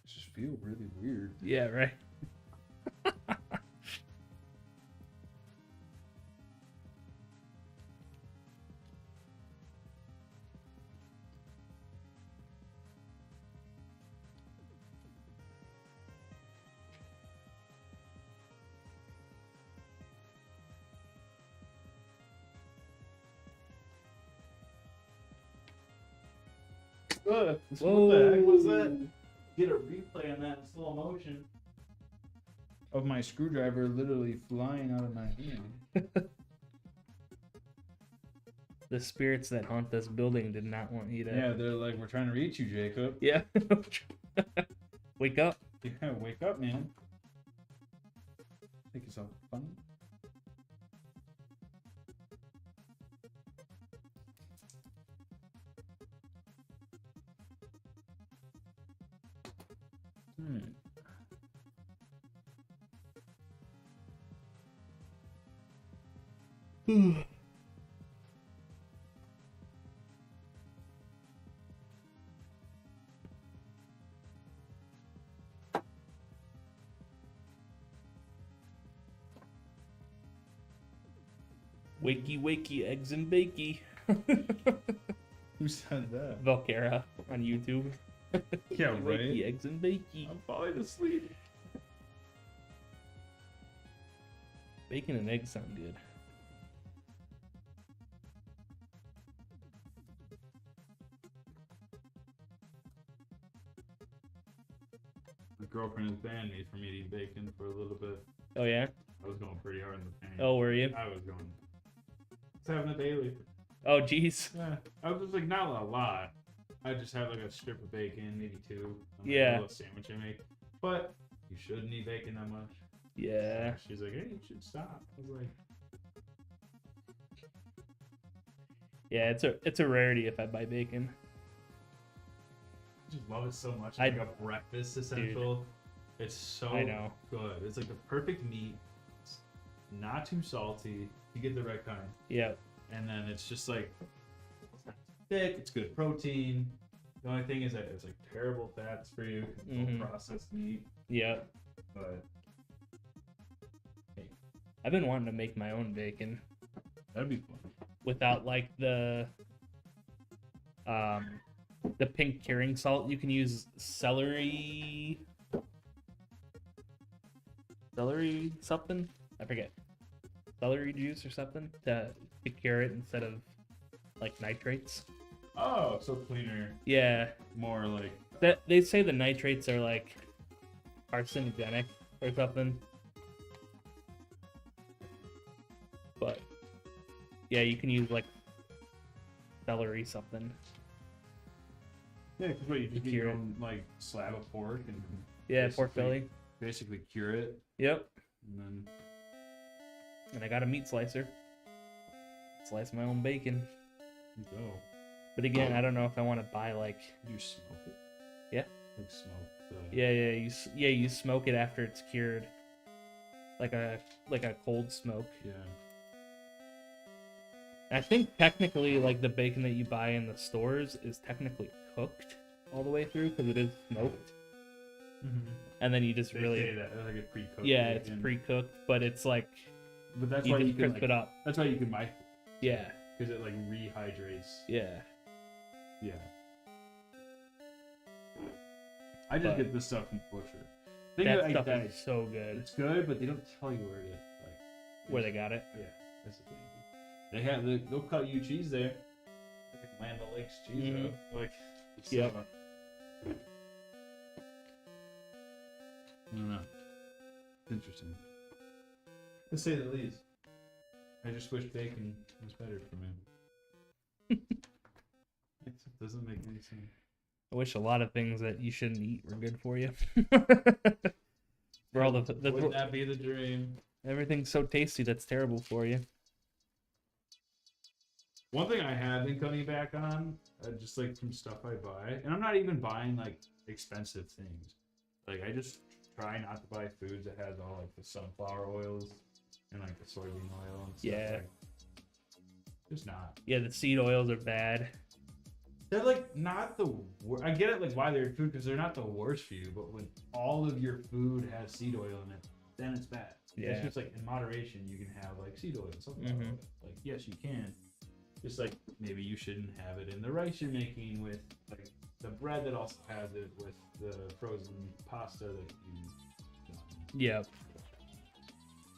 It just feel really weird. Yeah, right. What the heck was that? Get a replay on that in slow motion. Of my screwdriver literally flying out of my hand. The spirits that haunt this building did not want you to. Yeah, they're like, we're trying to reach you, Jacob. Yeah. Wake up. Yeah, wake up, man. Think yourself funny. Wakey, wakey, eggs and bakey. Who said that? Valkera on YouTube. Yeah, right? Wakey, eggs and bakey. I'm falling asleep. Bacon and eggs sound good. My girlfriend has banned me from eating bacon for a little bit. Oh, yeah? I was going pretty hard in the paint. Oh, were you? I was going. It's having a daily. Oh, jeez. Yeah. I was just like, not a lot. I just have like a strip of bacon, maybe two. Yeah. A little sandwich I make. But you shouldn't eat bacon that much. Yeah. She's like, hey, you should stop. I was like, Yeah, it's a rarity if I buy bacon. I just love it so much. It's I- like a breakfast essential. It's so I know. good. It's like the perfect meat. It's not too salty. You get the right kind. Yeah. And then it's just like, it's not thick. It's good protein. The only thing is that it's like terrible fats for you. 'Cause it's all processed meat. Yeah. But I've been wanting to make my own bacon that'd be fun. without like the pink curing salt. You can use celery something. I forget. Celery juice or something to cure it instead of like nitrates. Oh, so cleaner. Yeah. More like. That they say the nitrates are like carcinogenic or something. But yeah, you can use like celery something. Yeah, because what, you just get Cure your it. own like slab of pork and Yeah, pork basically- belly. basically cure it, Yep. and then And I got a meat slicer. Slice my own bacon. you go. But again, I don't know if I want to buy like You smoke it. Yeah. Like smoke the. yeah, you smoke it after it's cured. Like a cold smoke. Yeah. I think technically like the bacon that you buy in the stores is technically cooked all the way through because it is smoked. And then you just They really say that like a pre-cooked. yeah, it's bacon. pre-cooked, but it's like But that's you why you just can crisp like, it up. That's why you can buy Yeah, because it like rehydrates. yeah. Yeah. I just But- get this stuff from the butcher. Think That of it like stuff that. is so good. It's good, but they don't tell you where it is. Like Where they got it. Yeah, that's the thing. They have they'll cut you cheese there. Like Land O'Lakes cheese. Mhm. Like Yep. I don't know. It's interesting. To say the least. I just wish bacon was better for me. It doesn't make any sense. I wish a lot of things that you shouldn't eat were good for you. For all Wouldn't that be the dream? everything's so tasty that's terrible for you. One thing I have been cutting back on, just like from stuff I buy, and I'm not even buying like expensive things. Like I just try not to buy foods that has all like the sunflower oils and like the soybean oil and stuff. Yeah. Like, just not. Yeah, the seed oils are bad. They're like not the I get it, like why they're food, because they're not the worst for you, but when all of your food has seed oil in it, then it's bad. Yeah. It's just like in moderation you can have like seed oil and sunflower oil. Like yes you can. Just like maybe you shouldn't have it in the rice you're making, with like the bread that also has it, with the frozen pasta that you Yeah. If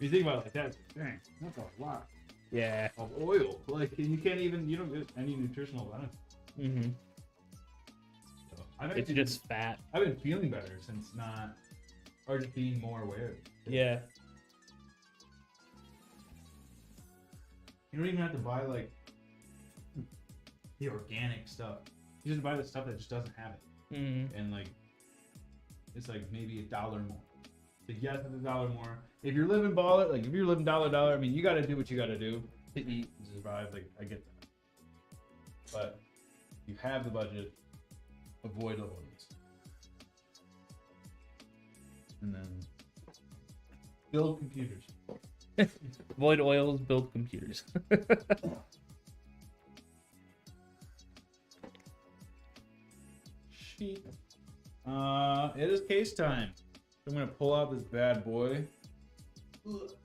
you think about it like that, dang, that's a lot Yeah. of oil. Like you can't even, you don't get any nutritional benefit. Mm-hmm. So, It's just fat. I've been feeling better since not, or just being more aware. Yeah. You don't even have to buy like the organic stuff. You just buy the stuff that just doesn't have it, and like it's like maybe $1 more. Like yes, it's $1 more. If you're living baller, like if you're living dollar, I mean, you got to do what you got to do to eat and survive. Like I get that, but you have the budget, avoid oils, and then build computers. Avoid oils, build computers. Sheet. It is case time. I'm gonna pull out this bad boy. So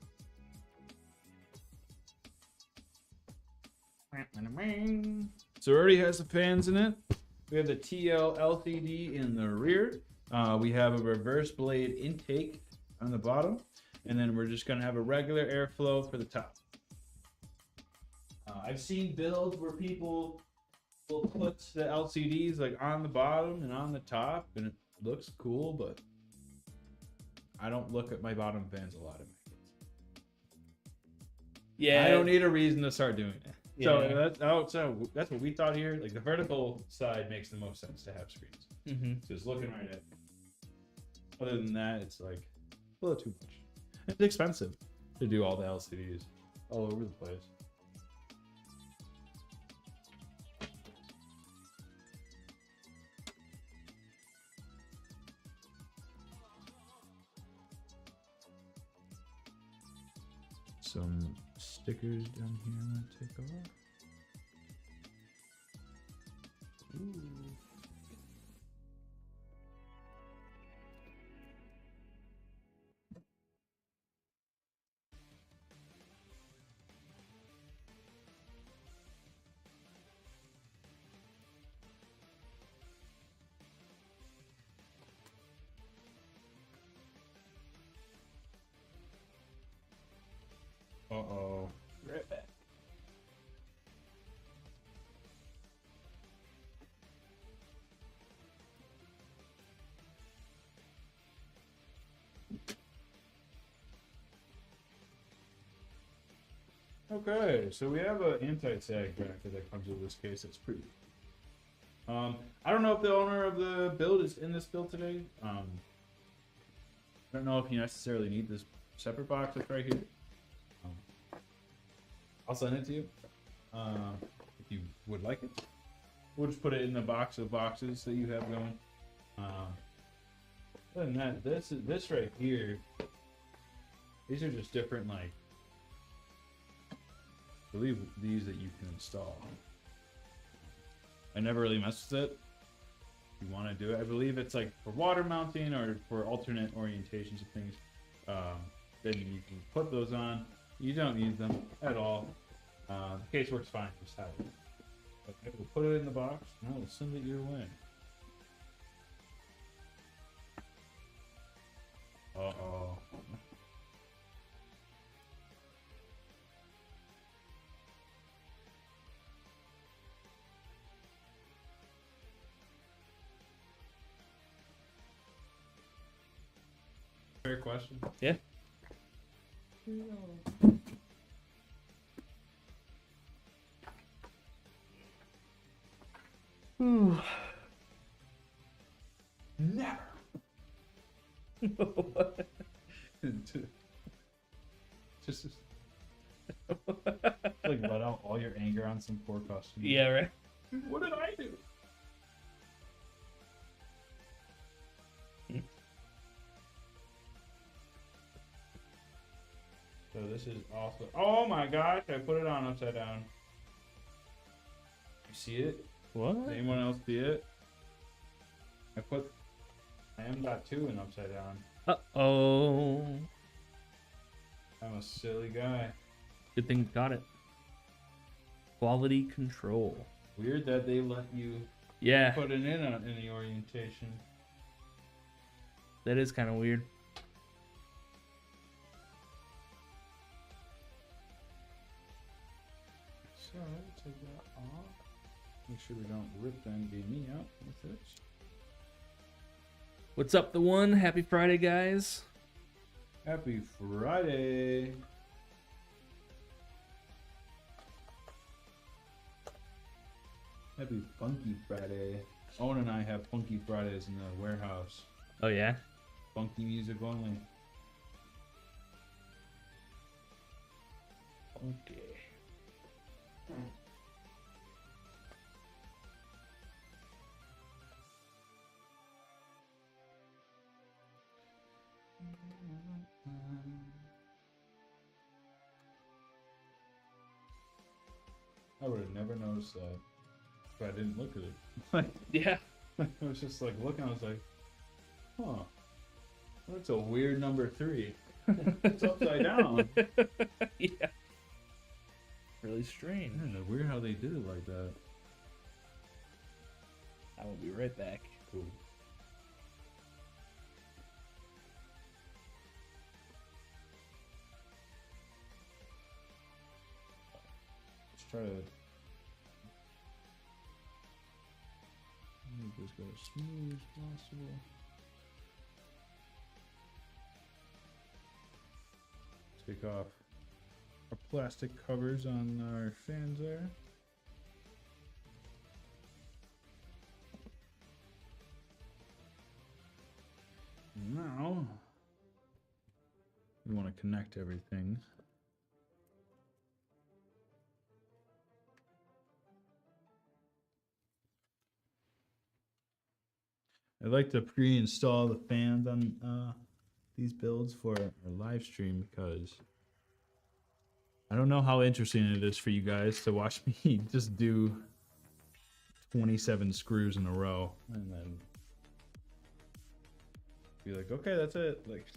it already has the fans in it. We have the TL LCD in the rear. We have a reverse blade intake on the bottom, and then we're just gonna have a regular airflow for the top. I've seen builds where people will put the LCDs like on the bottom and on the top, and it looks cool, but I don't look at my bottom fans a lot in my kids. Yeah. I don't need a reason to start doing it. Yeah. So that's what we thought here. Like the vertical side makes the most sense to have screens. So it's looking right at it. Other than that, it's like a little too much. It's expensive to do all the LCDs all over the place. Some stickers down here I'm gonna take off. Ooh. Uh-oh. Right back. Okay, so we have an anti-sag bracket that comes with this case. It's pretty. I don't know if the owner of the build is in this build today. I don't know if you necessarily need this separate box that's right here. I'll send it to you if you would like it. We'll just put it in the box of boxes that you have going. Other than that, this right here, these are just different, like, I believe these that you can install. I never really messed with it. If you want to do it, I believe it's like for water mounting or for alternate orientations of things. Then you can put those on. You don't need them at all. The case works fine, just have it. But I will put it in the box and I will send it your way. Uh-oh. Fair question. Yeah. Never. just Like let out all your anger on some poor customer. Yeah, right. What did I do? So this is also. Oh my gosh! I put it on upside down. You see it? What? Does anyone else see it? I put M.2 in upside down. Uh-oh. I'm a silly guy. Good thing you got it. Quality control. Weird that they let you put it in on any orientation. That is kind of weird. So take that off. Make sure we don't rip the NVMe out with it. What's up, the one? Happy Friday, guys. Happy Friday. Happy Funky Friday. Owen and I have Funky Fridays in the warehouse. Oh, yeah? Funky music only. Okay. I would have never noticed that if I didn't look at it. Yeah. I was just like looking, I was like, huh. That's a weird number 3. It's upside down. Yeah. Really strange. Yeah, weird how they did it like that. I will be right back. Cool. Let's try to make this go as smooth as possible. Take off our plastic covers on our fans there. Now we want to connect everything. I like to pre-install the fans on these builds for our live stream because I don't know how interesting it is for you guys to watch me just do 27 screws in a row and then be like, okay, that's it. Like,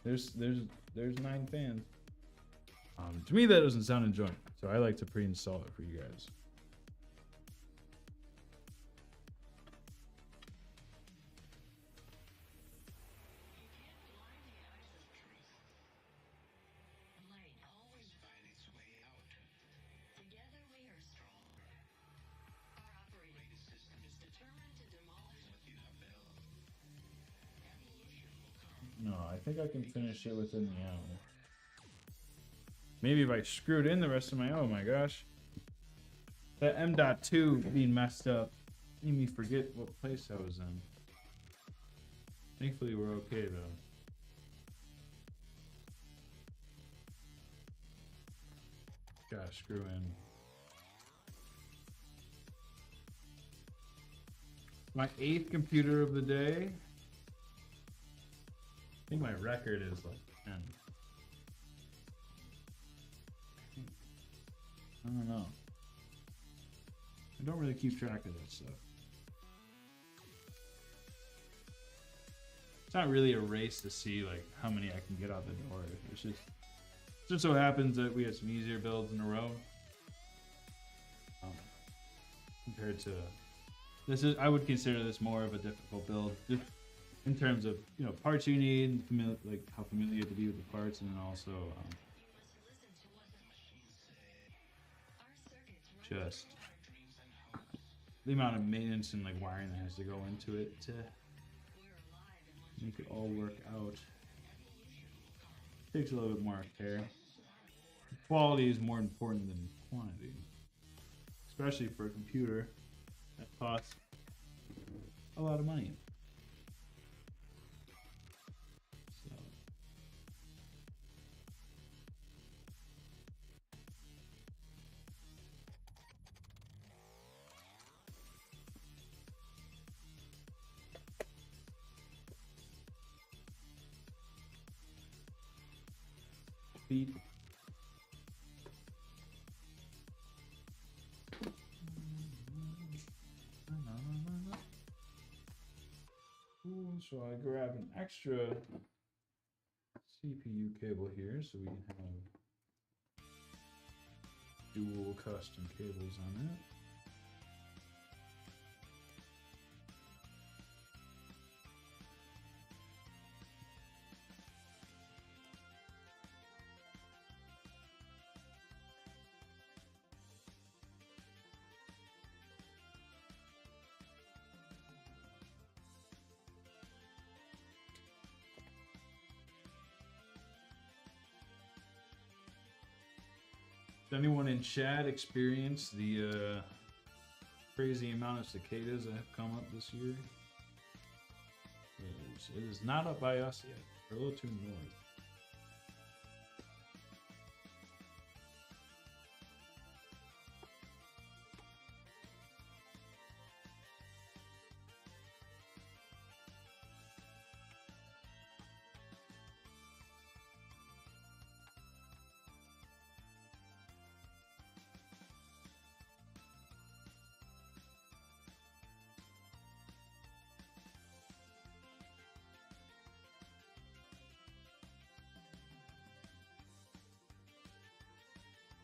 there's 9 fans. To me, that doesn't sound enjoyable, so I like to pre-install it for you guys. No, I think I can finish it within the hour. Maybe if I screwed in the rest of my... Oh my gosh. That M.2 being messed up made me forget what place I was in. Thankfully we're okay though. Gotta screw in. My 8th computer of the day. I think my record is like 10. I don't know. I don't really keep track of that stuff. It's not really a race to see like how many I can get out the door. It's just so happens that we have some easier builds in a row. Compared to this is, I would consider this more of a difficult build. Just in terms of, you know, parts you need, like how familiar you have to be with the parts, and then also just the amount of maintenance and like wiring that has to go into it to make it all work out. Takes a little bit more care. Quality is more important than quantity, especially for a computer that costs a lot of money. feet. Ooh, so I grab an extra CPU cable here so we can have dual custom cables on it. Does anyone in chat experience the crazy amount of cicadas that have come up this year? It is not up by us yet. We're a little too north.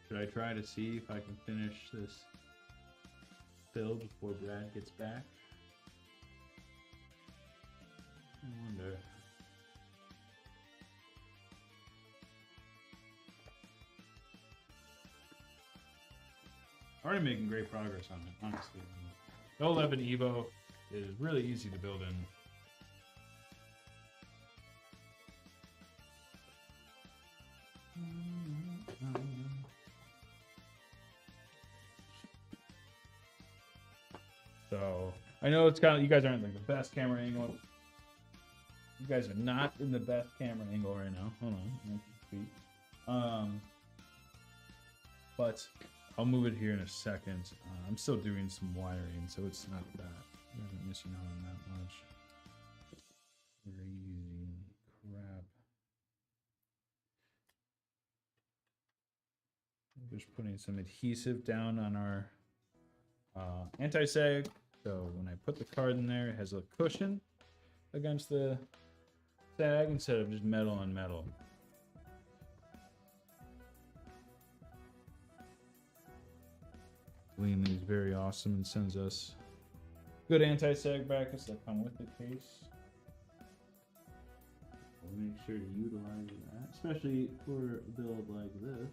Should I try to see if I can finish this build before Brad gets back? I wonder. Already making great progress on it, honestly. The 11 Evo is really easy to build in. So I know it's kind of, you guys aren't like the best camera angle. You guys are not in the best camera angle right now. Hold on. But I'll move it here in a second. I'm still doing some wiring, so it's not that. You guys aren't missing out on that much. Crazy crap. Just putting some adhesive down on our anti-sag. So when I put the card in there, it has a cushion against the sag instead of just metal on metal. Gleam is very awesome and sends us good anti-sag brackets that come with the case. We'll make sure to utilize that, especially for a build like this.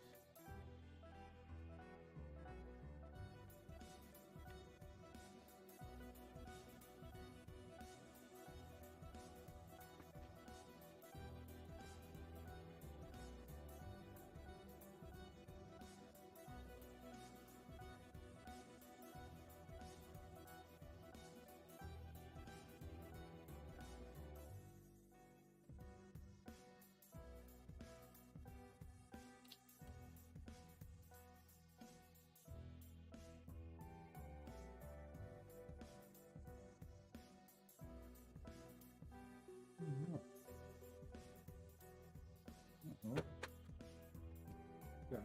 Got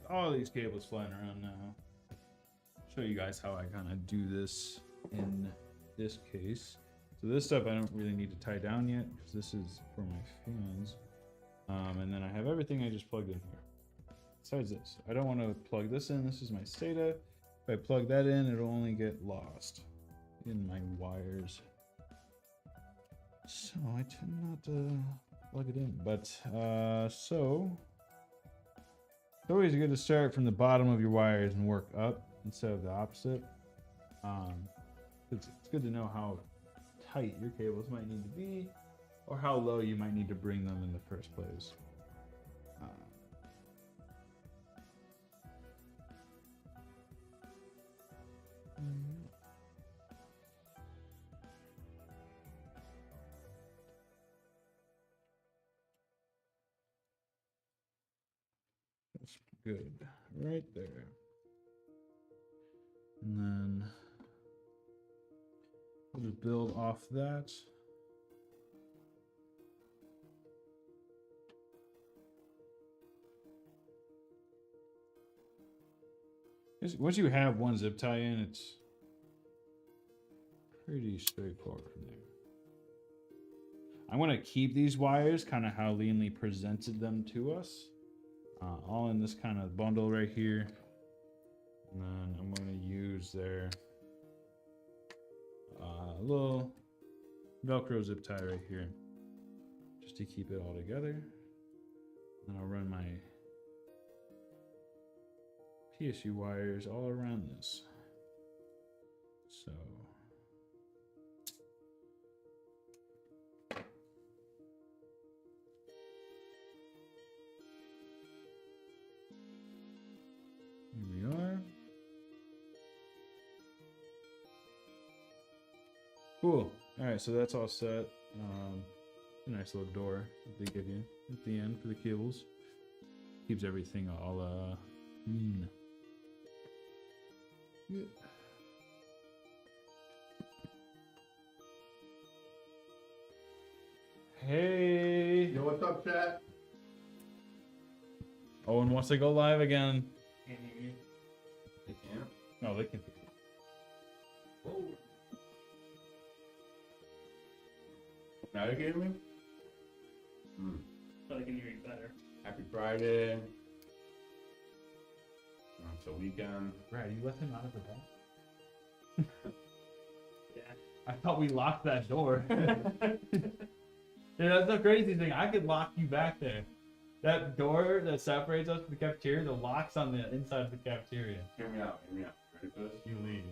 all these cables flying around now. Show you guys how I kind of do this in this case. So this stuff I don't really need to tie down yet because this is for my fans. And then I have everything I just plugged in here. Besides this, I don't want to plug this in. This is my SATA. If I plug that in, it'll only get lost in my wires. So I tend not to plug it in, but so it's always good to start from the bottom of your wires and work up instead of the opposite. It's good to know how tight your cables might need to be or how low you might need to bring them in the first place. That's good, right there. And then we'll just build off that. Once you have one zip tie in, it's pretty straightforward from there. I'm going to keep these wires kind of how Leanly presented them to us. All in this kind of bundle right here. And then I'm going to use their little Velcro zip tie right here. Just to keep it all together. And I'll run my PSU wires all around this. So... here we are. Cool. All right, so that's all set. A nice little door that they give you at the end for the cables. Keeps everything all clean. Yeah. Hey. Yo, what's up, chat? Owen wants to go live again. Can't hear you. They can't? No, they can. Whoa. Now you hear me? But I can hear you better. Happy Friday. It's a weekend. Brad, you let him out of the bed? Yeah. I thought we locked that door. Yeah, that's the crazy thing. I could lock you back there. That door that separates us from the cafeteria, the lock's on the inside of the cafeteria. Hear me out. Hear me out. Ready for this? You leave.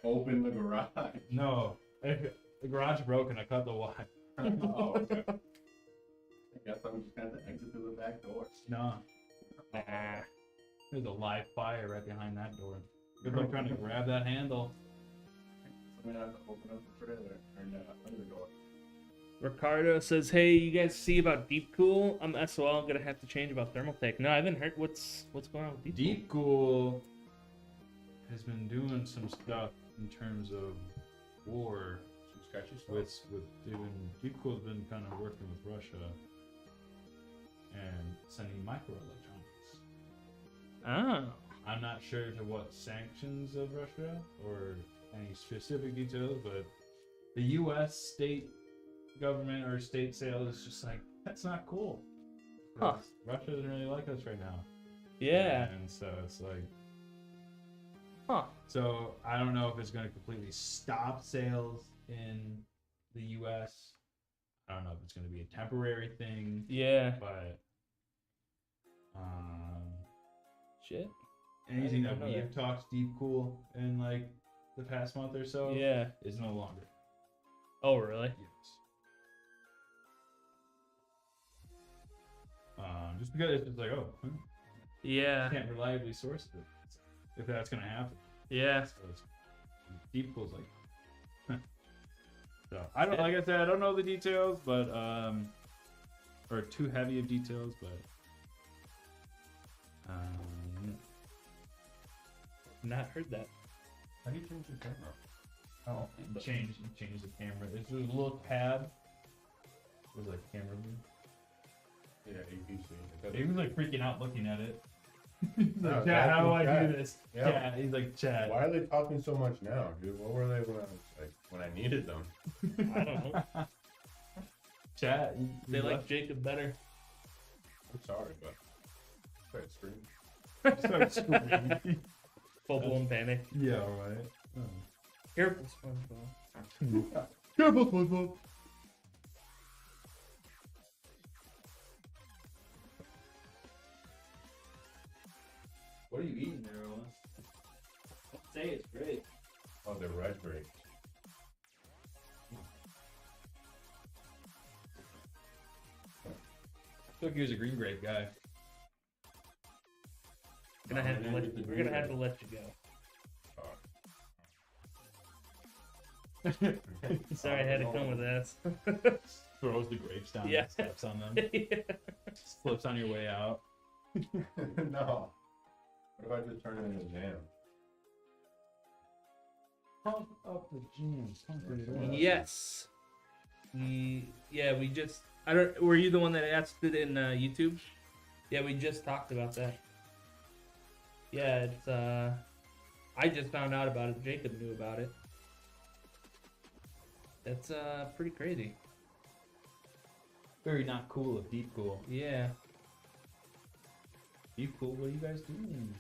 Open the garage. No. If the garage is broken, I cut the wire. Oh, okay. I guess I'm just gonna exit through the back door. No. There's a live fire right behind that door. Good luck trying to grab that handle. I'm gonna have to open up the trailer and under door. Ricardo says, "Hey, you guys see about Deep Cool? I'm SOL. I'm gonna have to change about Thermaltake." No, I haven't heard. What's going on with Deep Cool? Deep Cool has been doing some stuff in terms of war Some sketchy stuff. with doing. Deep Cool's been kind of working with Russia and sending microelectronics. Oh. I'm not sure to what sanctions of Russia or any specific details, but the U.S. state government or state sale is just like, that's not cool. Huh. Russia doesn't really like us right now. Yeah. And so it's like, Huh. so I don't know if it's going to completely stop sales in the U.S. I don't know if it's going to be a temporary thing, Yeah. but Shit. anything I that didn't know we've talked Deep Cool in like the past month or so Yeah. is no longer. Oh, really? Yes. Just because it's just like, oh, Yeah. can't reliably source it if that's gonna happen. Yeah. So it's, Deep Cool's like, so I don't, like I said, I don't know the details, but or too heavy of details, but Not heard that. How do you change your camera? oh, change the camera. There's a little tab. There's like camera view. Yeah, APC. He was like freaking out looking at it. No, Like, Chad, how do I Chad. do this? Yeah. Chad. He's like, Chad. Why are they talking so much now, dude? What were they when I needed them? I don't know. Chad. They like Jacob better. I'm sorry, but start screaming. Full blown panic. Yeah, right. Careful, SpongeBob. Careful, SpongeBob. What are you eating there, Owen? Say it's great. Oh, they're raspberry. I feel like he was a green grape guy. We're gonna have to let you go. Sorry, I had to come with that. Throws the grapes down Yeah. and steps on them. Yeah. Flips on your way out. No. What if I just turn it into jam? Pump up the jam. Pump it up. Yes. We just. I don't. Were you the one that asked it in YouTube? Yeah, we just talked about that. Yeah, it's I just found out about it. Jacob knew about it. That's pretty crazy. Very not cool of Deep Cool. Yeah. Deep Cool, what are you guys doing?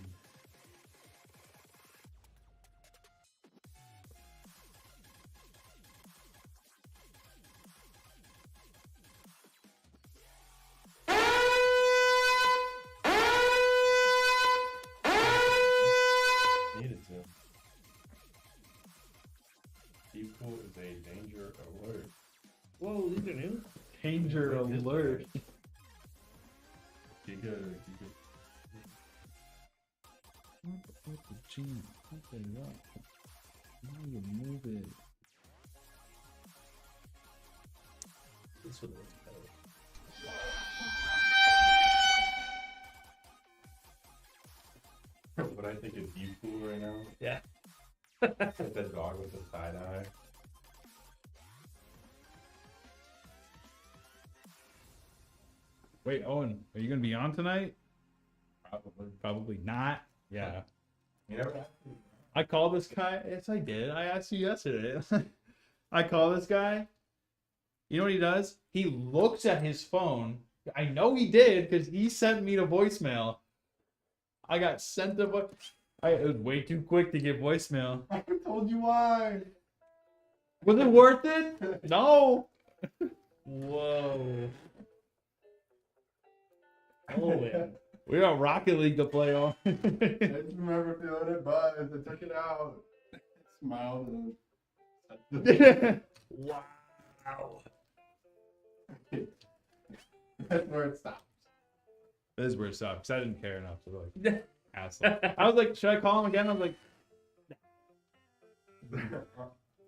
Needed to. Deep Cool is a danger alert. Whoa, these are new. Danger alert. Giga. What the gene? Okay, what? Now you move it. This one looks better. What I think is Deep Cool right now. Yeah. It's like that dog with the side eye. Wait, Owen, are you gonna be on tonight? Probably. Probably not. Yeah. You never asked me. I called this guy. Yes, I did. I asked you yesterday. I call this guy. You know what he does? He looks at his phone. I know he did because he sent me the voicemail. I got sent the voice. It was way too quick to get voicemail. I told you why. Was it worth it? No. Whoa. Owen. We got Rocket League to play on. I just remember feeling it buzz. I took it out. Smiled. Wow. That's where it stops. This is where it stopped because I didn't care enough to like hassle. I was like, should I call him again? I was like,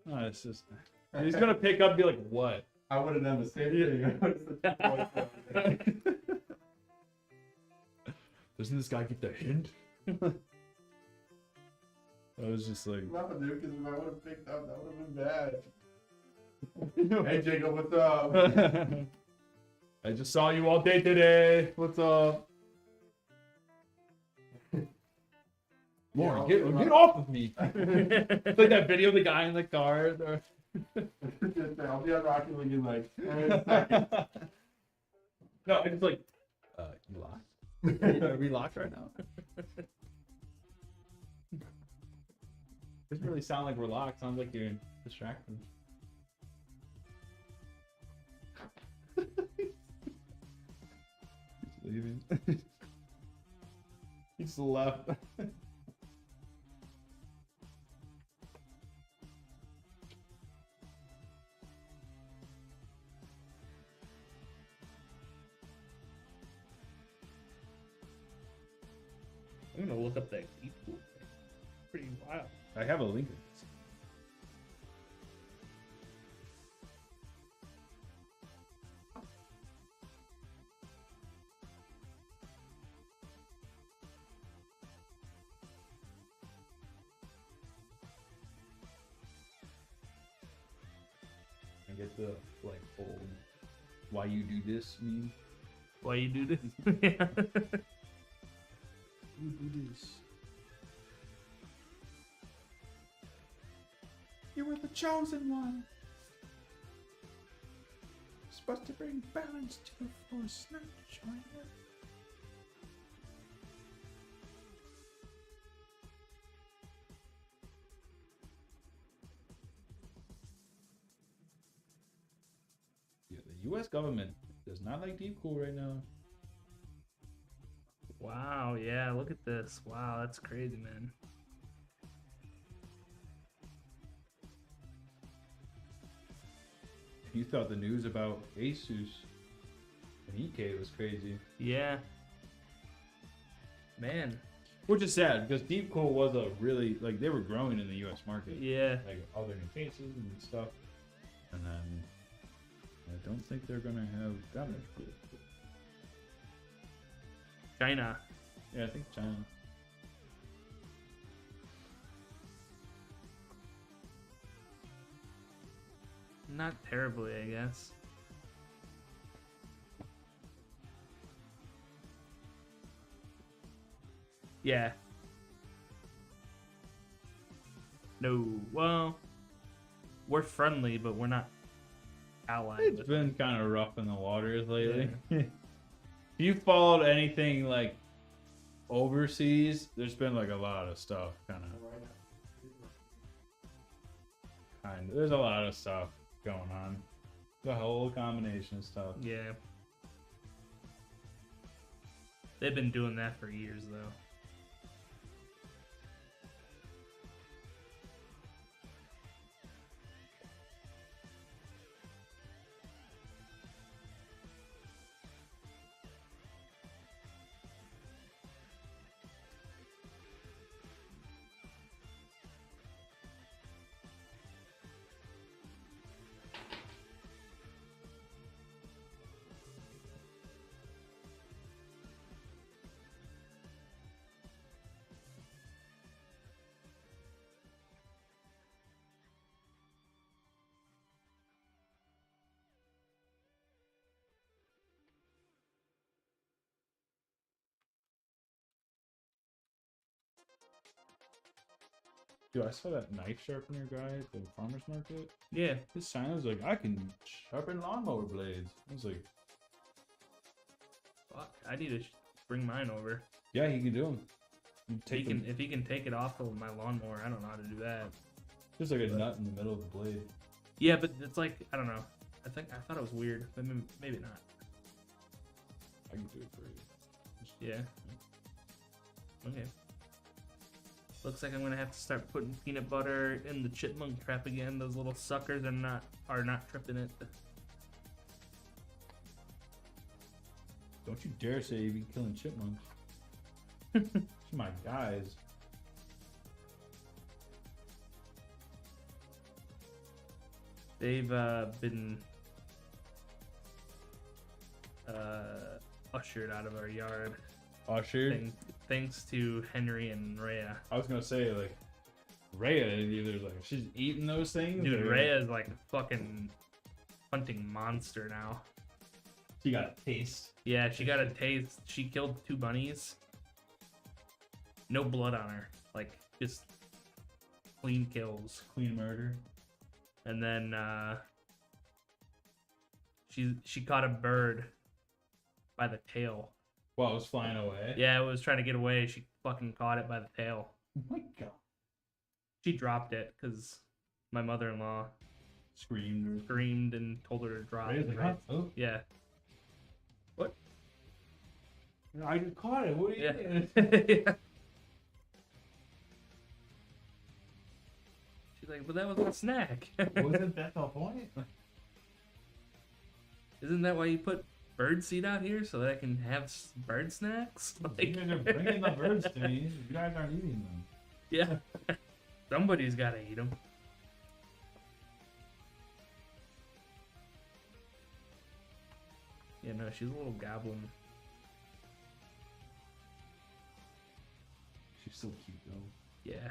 no, it's just. He's gonna pick up and be like, what? I would have done the same thing. I would've said, Doesn't this guy get the hint? I was just like, no, dude, because if I would have picked up, that would have been bad. Hey, Jacob, what's up? I just saw you all day today. What's up? Lauren, get off of me. It's like that video of the guy in the car. I'll be on Rocket League in like 10 seconds. No, I just like, you locked? Are we locked right now? Doesn't really sound like we're locked. Sounds like you're distracted. He's leaving. He's left. I'm gonna look up that Deep Cool thing. Pretty wild. I have a link. I get the like old "why you do this" meme. Why you do this? You do this. You were the chosen one. Supposed to bring balance to the force, not join it. Yeah, the U.S. government does not like Deep Cool right now. Wow, yeah, look at this. Wow, that's crazy, man. You thought the news about Asus and EK was crazy. Yeah. Man. Which is sad because Deep Cool was a really, like, they were growing in the U.S. market. Yeah. Like, all their new faces and stuff. And then I don't think they're going to have that much cool. China. Yeah, I think China. Not terribly, I guess. Yeah. No, well, we're friendly, but we're not allies. It's with been kind of rough in the waters lately. If you followed anything like overseas, there's been like a lot of stuff there's a lot of stuff going on. The whole combination of stuff. Yeah. They've been doing that for years, though. Dude, I saw that knife sharpener guy at the farmer's market. Yeah. His sign was like, I can sharpen lawnmower blades. I was like, Fuck, I need to bring mine over. yeah, he can do them. You take them. If he can take it off of my lawnmower, I don't know how to do that. Just like a nut in the middle of the blade. Yeah, but it's like, I don't know. I thought it was weird, but maybe not. I can do it for you. Yeah. Okay. Looks like I'm gonna have to start putting peanut butter in the chipmunk trap again. Those little suckers are not tripping it. Don't you dare say you be killing chipmunks. Those are my guys. They've been ushered out of our yard. Ushered? Thanks to Henry and Rhea. I was gonna say, like, Rhea either like she's eating those things. Dude, or... Rhea is like a fucking hunting monster now. She got a taste. Yeah, she got a taste. She killed 2 bunnies. No blood on her. Like, just clean kills. Clean murder. And then she caught a bird by the tail. While it was flying away. Yeah, it was trying to get away. She fucking caught it by the tail. Oh my god. She dropped it because my mother-in-law screamed and told her to drop it. Right? Oh. Yeah. What? I just caught it. What are you doing? Yeah. She's like, but that was a snack. Wasn't that the point? Isn't that why you put bird seed out here so that I can have bird snacks? You guys are bringing the birds to me. You guys aren't eating them. Yeah. Somebody's got to eat them. Yeah, no, she's a little goblin. She's so cute though. Yeah.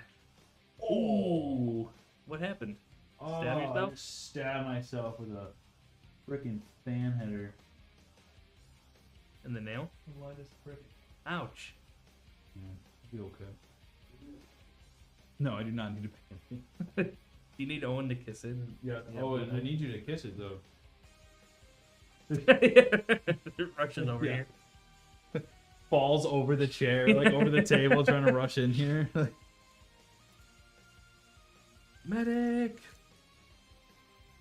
Ooh. What happened? Stab I yourself? just stabbed myself with a freaking fan header. In the nail? Why this frick? Ouch. Yeah, be okay. No, I do not need to pay. You need Owen to kiss it. Yeah. Oh, I need you to kiss it though. Rushes over Yeah. here. Falls over the chair, like over the table, trying to rush in here. Medic!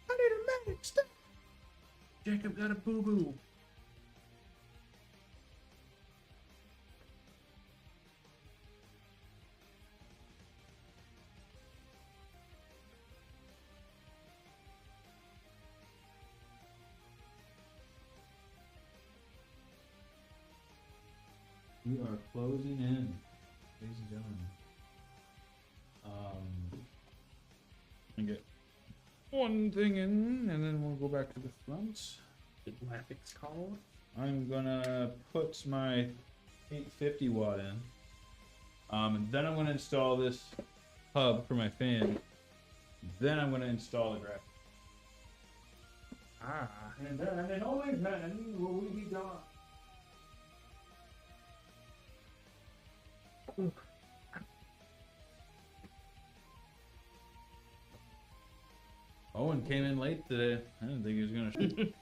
I need a medic. Stop. Jacob got a boo-boo. We are closing in, ladies and gentlemen. I get one thing in, and then we'll go back to the front. Did Lapix call? I'm gonna put my 850 watt in. And then I'm gonna install this hub for my fan. Then I'm gonna install the graphics. Ah. And then only then will we be done. Owen came in late today. I didn't think he was gonna shoot.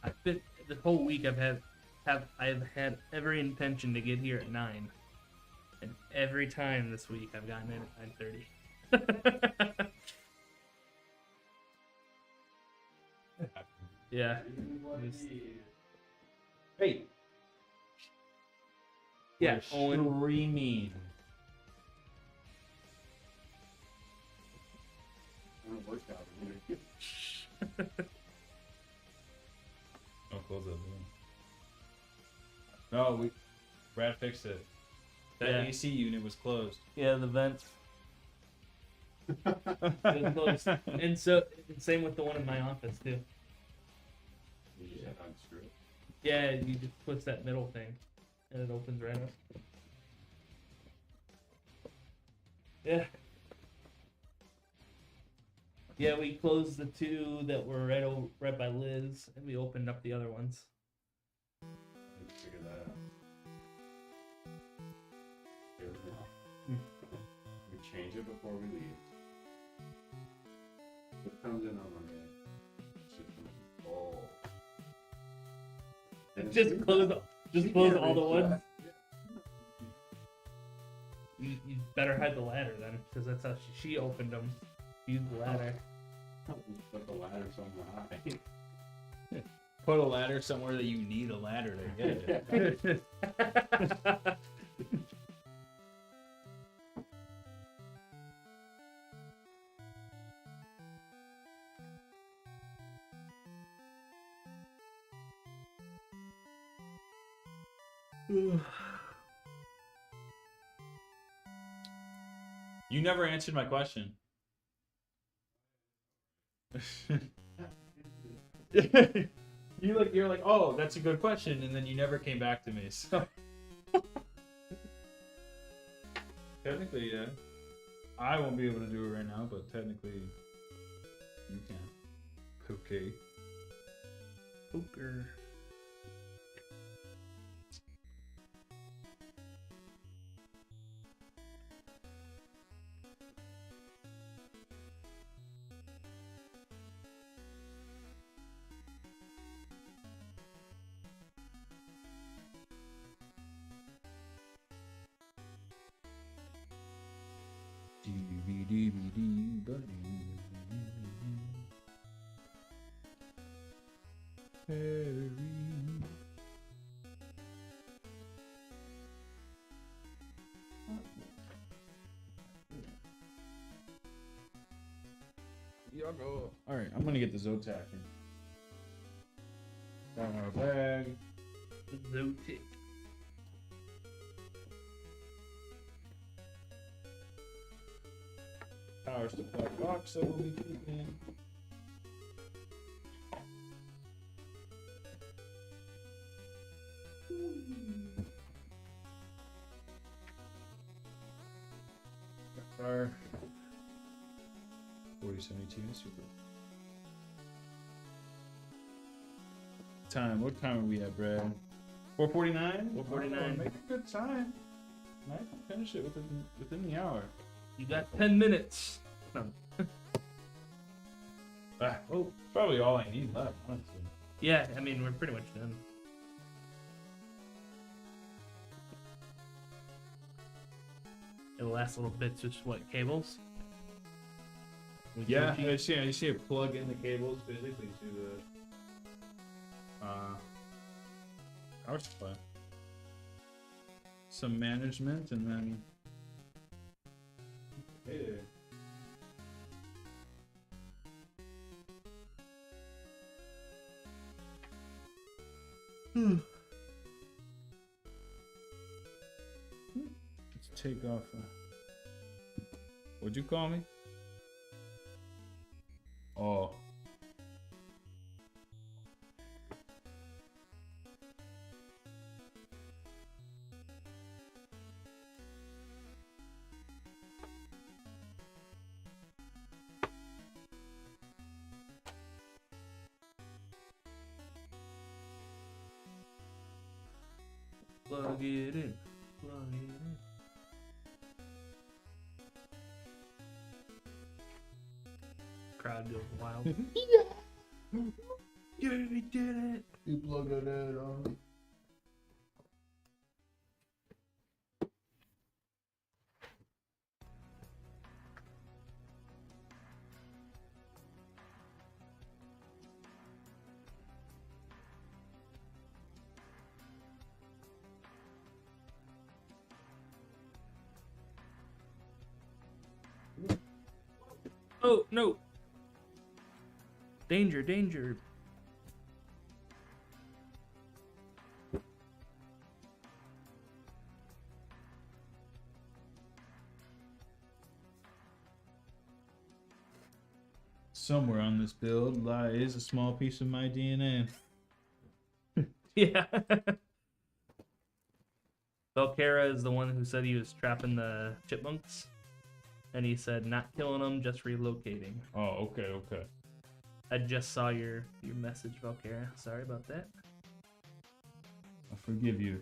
I've been this whole week. I've had every intention to get here at 9, and every time this week I've gotten in at 9:30. Yeah. Hey. Yeah, Owen. Screaming. Oh, close that door. No, Brad fixed it. That Yeah. AC unit was closed. Yeah, the vents. It was closed. And so, same with the one in my office too. Yeah, unscrew it. Yeah, you just push that middle thing, and it opens right up. Yeah. Yeah, we closed the two that were right by Liz, and we opened up the other ones. Let's figure that out. Here we go. We change it before we leave. What comes in on Monday? Oh. Just close all the ones. You better hide the ladder then, because that's how she opened them. Use the ladder. Put the ladder somewhere high. Put a ladder somewhere that you need a ladder to get it. You never answered my question. You're like, oh, that's a good question, and then you never came back to me. So technically, yeah, I won't be able to do it right now, but technically, you can. Okay. Poker. Harry. Y'all go. All right, I'm gonna get the Zotac in. Got our bag. Zotic. Power supply box that we'll be keeping. Got our 4072 Super. Time. What time are we at, Brad? 4:49. 4:49. Make a good time. Might finish it within the hour. You got 10 minutes. No. Well, probably all I need left, honestly. Yeah, I mean, we're pretty much done. And the last little bit's just what, cables? With Yeah, Gucci? I see a plug in the cables physically to the power supply. Some management and then. Hey. Let's take off. What'd you call me? Oh. Plug it in. Plug it in. Crowd goes wild. Yeah, we did it. You plug it in. Oh, no. Danger, danger. Somewhere on this build lies a small piece of my DNA. Yeah. Valkera is the one who said he was trapping the chipmunks. And he said not killing them, just relocating. Oh, okay, okay. I just saw your message, Valkera. Sorry about that. I forgive you.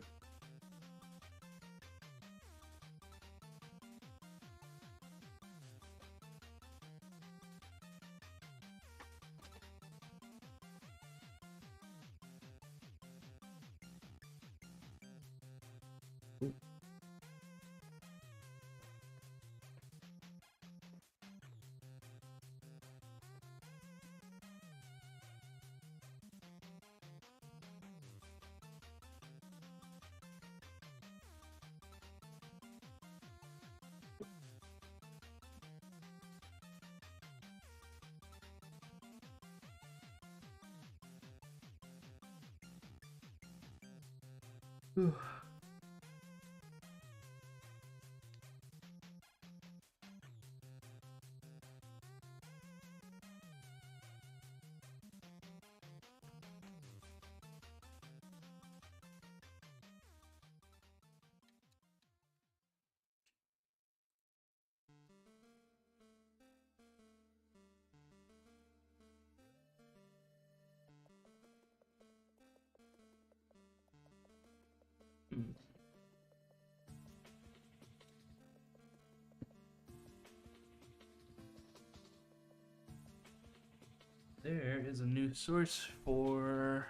There is a new source for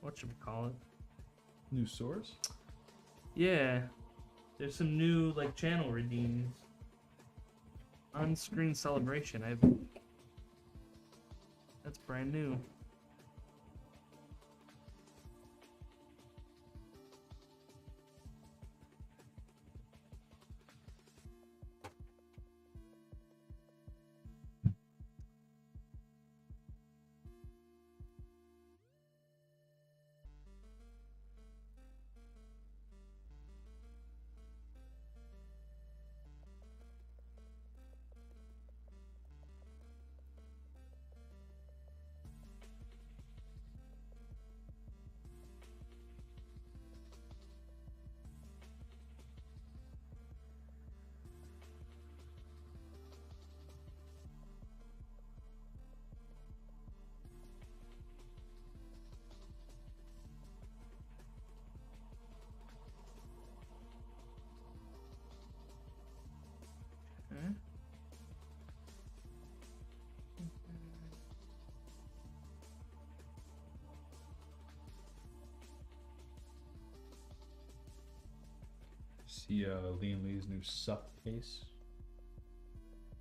whatchamacallit? New source? Yeah. There's some new like channel redeems. On-screen celebration. That's brand new. Okay. See Liam Lee's new SUP case.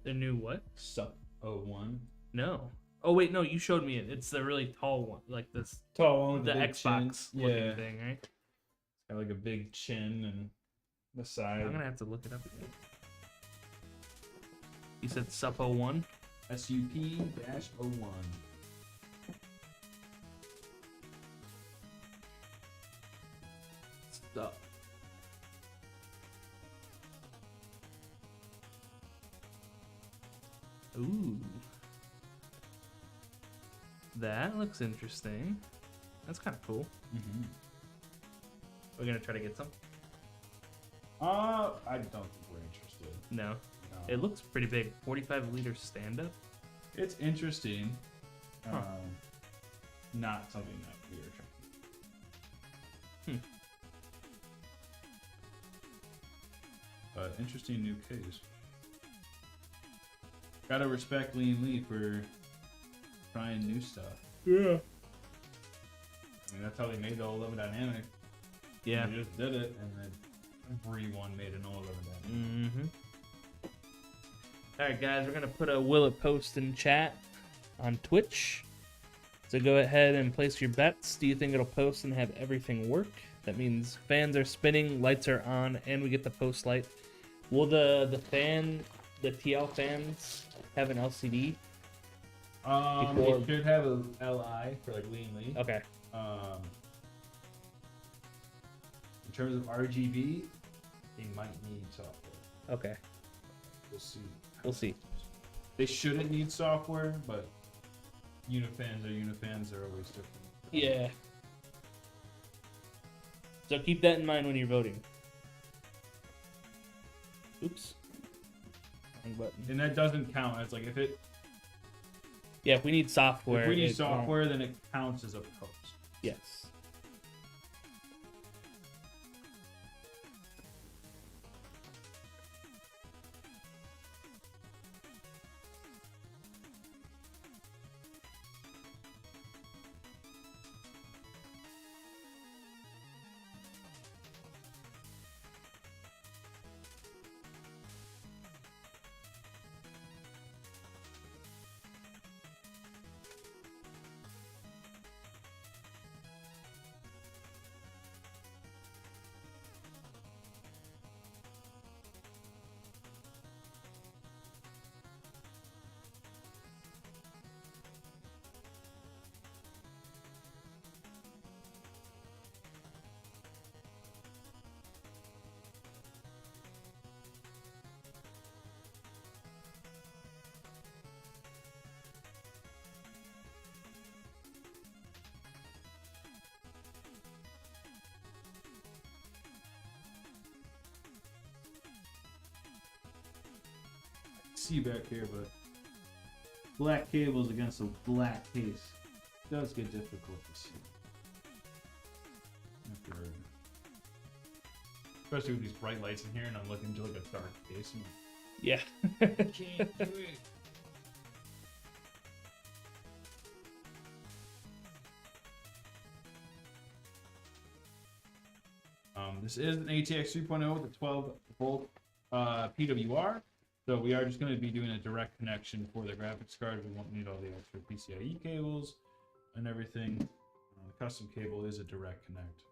The new what? SUP 01. No. Oh wait, no, you showed me it. It's the really tall one, like this Tall one with the the big Xbox chin. looking Yeah. thing, right? It's got like a big chin and the side. I'm gonna have to look it up again. You said SUP01? SUP-01. Stuff. Ooh. That looks interesting. That's kind of cool. Mm-hmm. We're gonna try to get some? I don't think we're interested. No. No. It looks pretty big. 45 liter stand up. It's interesting. Huh. Not something that we were trying. But interesting new case. Gotta respect Lean Lee for trying new stuff. Yeah. I mean, that's how they made the 11 dynamic. Yeah. They just did it, and then everyone made an 11 dynamic. Mm-hmm. Alright, guys, we're going to put a will it post in chat on Twitch. So go ahead and place your bets. Do you think it'll post and have everything work? That means fans are spinning, lights are on, and we get the post light. Will the TL fans have an LCD? It should have a LI for like Lean Lee. Okay. In terms of RGB, they might need software. Okay. We'll see. We'll see. They shouldn't need software, but Unifans are Unifans. They're always different. Yeah. So keep that in mind when you're voting. Oops. Wrong button. And that doesn't count as like if Yeah, if we need software. we need it won't- software, then it counts as a post. Yes. See back here, but black cables against a black case does get difficult to see. Especially with these bright lights in here, and I'm looking into like a dark case. I'm Yeah. like, can't do it. This is an ATX 3.0 with a 12 volt PWR. So we are just going to be doing a direct connection for the graphics card. We won't need all the extra PCIe cables and everything. The custom cable is a direct connect.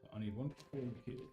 So I need one cable.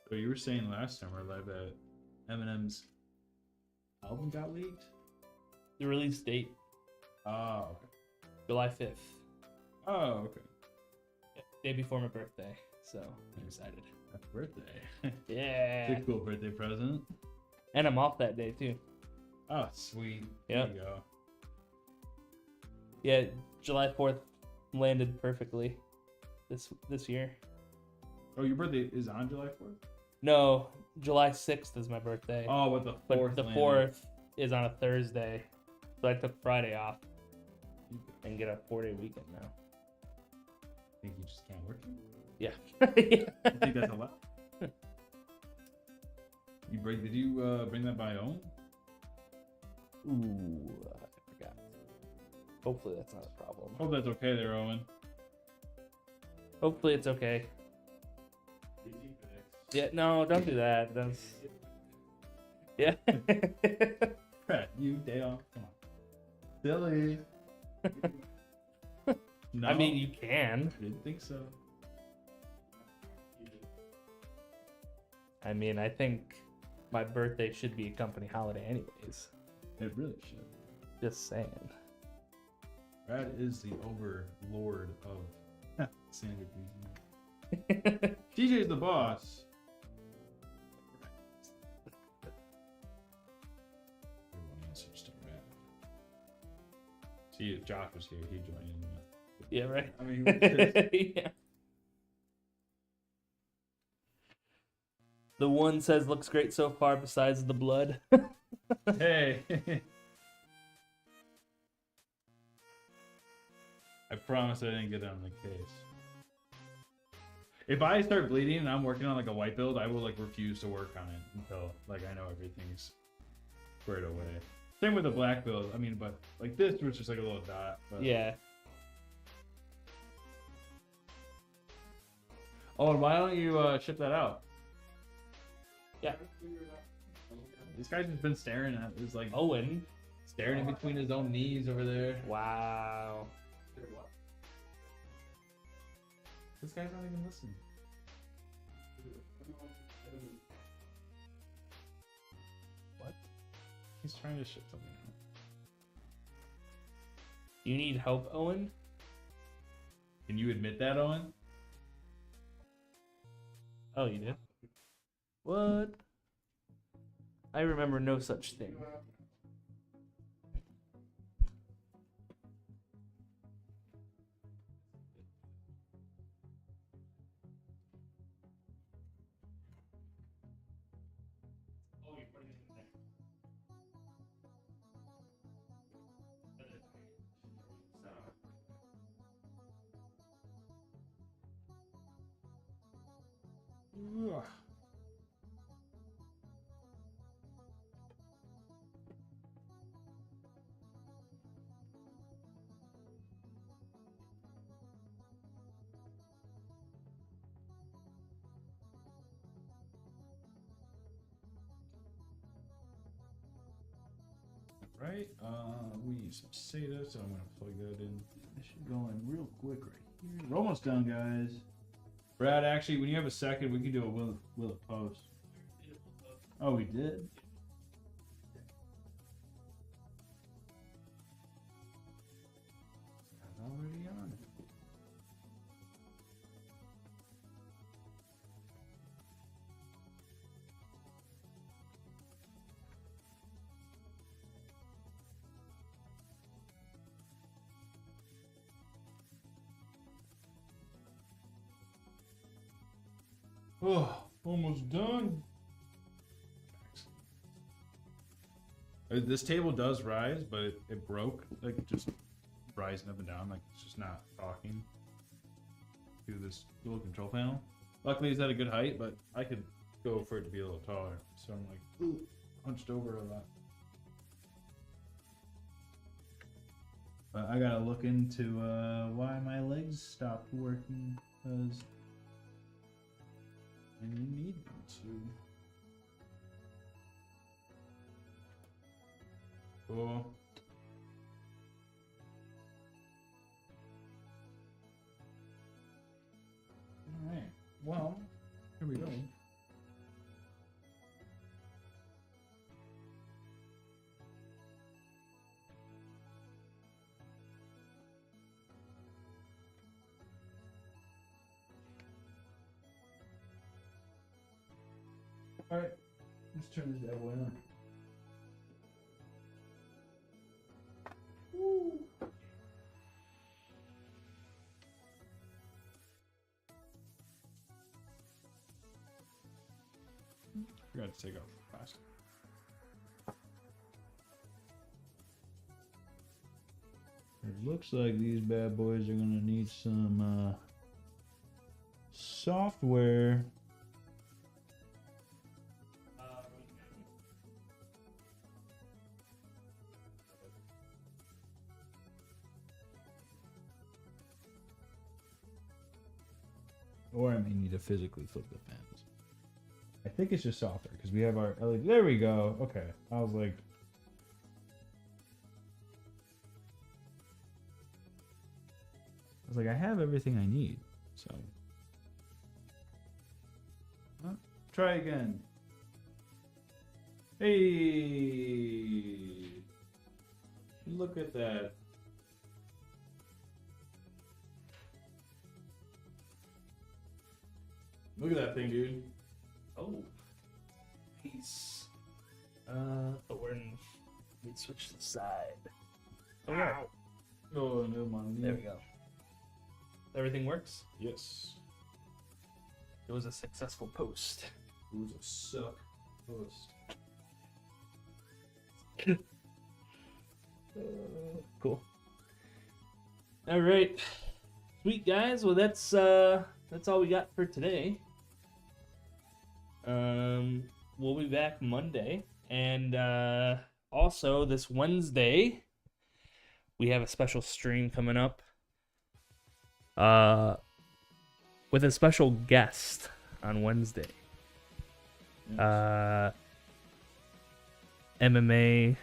So you were saying last time, our live that Eminem's album got leaked? The release date, Oh, okay. July 5th. Oh, okay. Yeah, day before my birthday. So I'm excited. Happy birthday. Yeah. Big cool birthday present. And I'm off that day too. Oh, sweet. Yep. There you go. Yeah, July 4th landed perfectly this year. Oh, your birthday is on July 4th? No, July 6th is my birthday. Oh, but the 4th. But the landed. 4th is on a Thursday. So I took Friday off and get a 4-day weekend now. Think you just can't work? Yeah. I think that's a lot. Did you bring that by own? Ooh, I forgot. Hopefully that's not a problem. Hope that's okay there, Owen. Hopefully it's okay. Yeah, no, don't do that. That's Yeah. Brad, you day off. Come on. Silly. No, I mean, you can. I didn't think so. I mean, I think my birthday should be a company holiday anyways. It really should. Just saying. Brad is the overlord of Sandwich Museum. TJ's the boss. Everyone answers to Brad. See, if Josh was here, he'd join in. Yeah, right. I mean, just, Yeah. The one says looks great so far besides the blood. hey. I promise I didn't get it on the case. If I start bleeding and I'm working on like a white build, I will like refuse to work on it until like I know everything's squared away. Same with the black build. I mean, but like this was just like a little dot. But... Yeah. Oh, and why don't you ship that out? Yeah. This guy's just been staring at his like Owen. staring in between his own knees over there. Wow. This guy's not even listening. What? He's trying to ship something out. You need help, Owen? Can you admit that, Owen? Oh, you did? What? I remember no such thing. Ugh. Right, we need some SATA, so I'm gonna plug that in. This should go in real quick right here. We're almost done, guys. Brad, actually, when you have a second, we can do a will it post. Oh, we did? I'm already on it. Oh, almost done. This table does rise, but it broke. Like, just rising up and down. Like, it's just not talking to this little control panel. Luckily, it's at a good height, but I could go for it to be a little taller. So I'm like, ooh, hunched over a lot. But I gotta look into why my legs stopped working, because I need them to. Cool. Alright, well, here we go. Alright, let's turn this bad boy on. Woo. Forgot to take off the plastic. It looks like these bad boys are gonna need some software. Or I may need to physically flip the fans. I think it's just software, because we have our LED. There we go. Okay. I was like, I have everything I need. So, try again. Hey, look at that. Look at that thing, dude. Oh, nice. We're in. Let me switch the side. Oh, yeah. Oh, no, man. There we go. Everything works. Yes. It was a successful post. It was a suck post. Cool. All right, sweet guys. Well, that's all we got for today. We'll be back Monday, and also this Wednesday we have a special stream coming up. With a special guest on Wednesday. Yes. MMA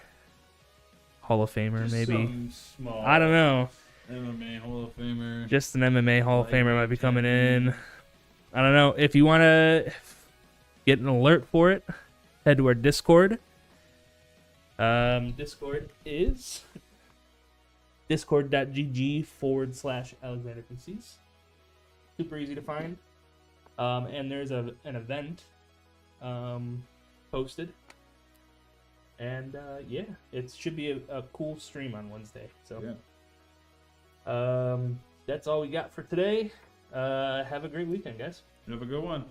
Hall of Famer, Just maybe. some small I don't know. MMA Hall of Famer. Just an MMA Hall of Famer might be coming champion. in. I don't know. If you want to get an alert for it, head to our Discord. Discord is discord.gg/AlexanderPCs. Super easy to find. And there's an event posted. And yeah, it should be a cool stream on Wednesday. So Yeah. that's all we got for today. Have a great weekend, guys. Have a good one.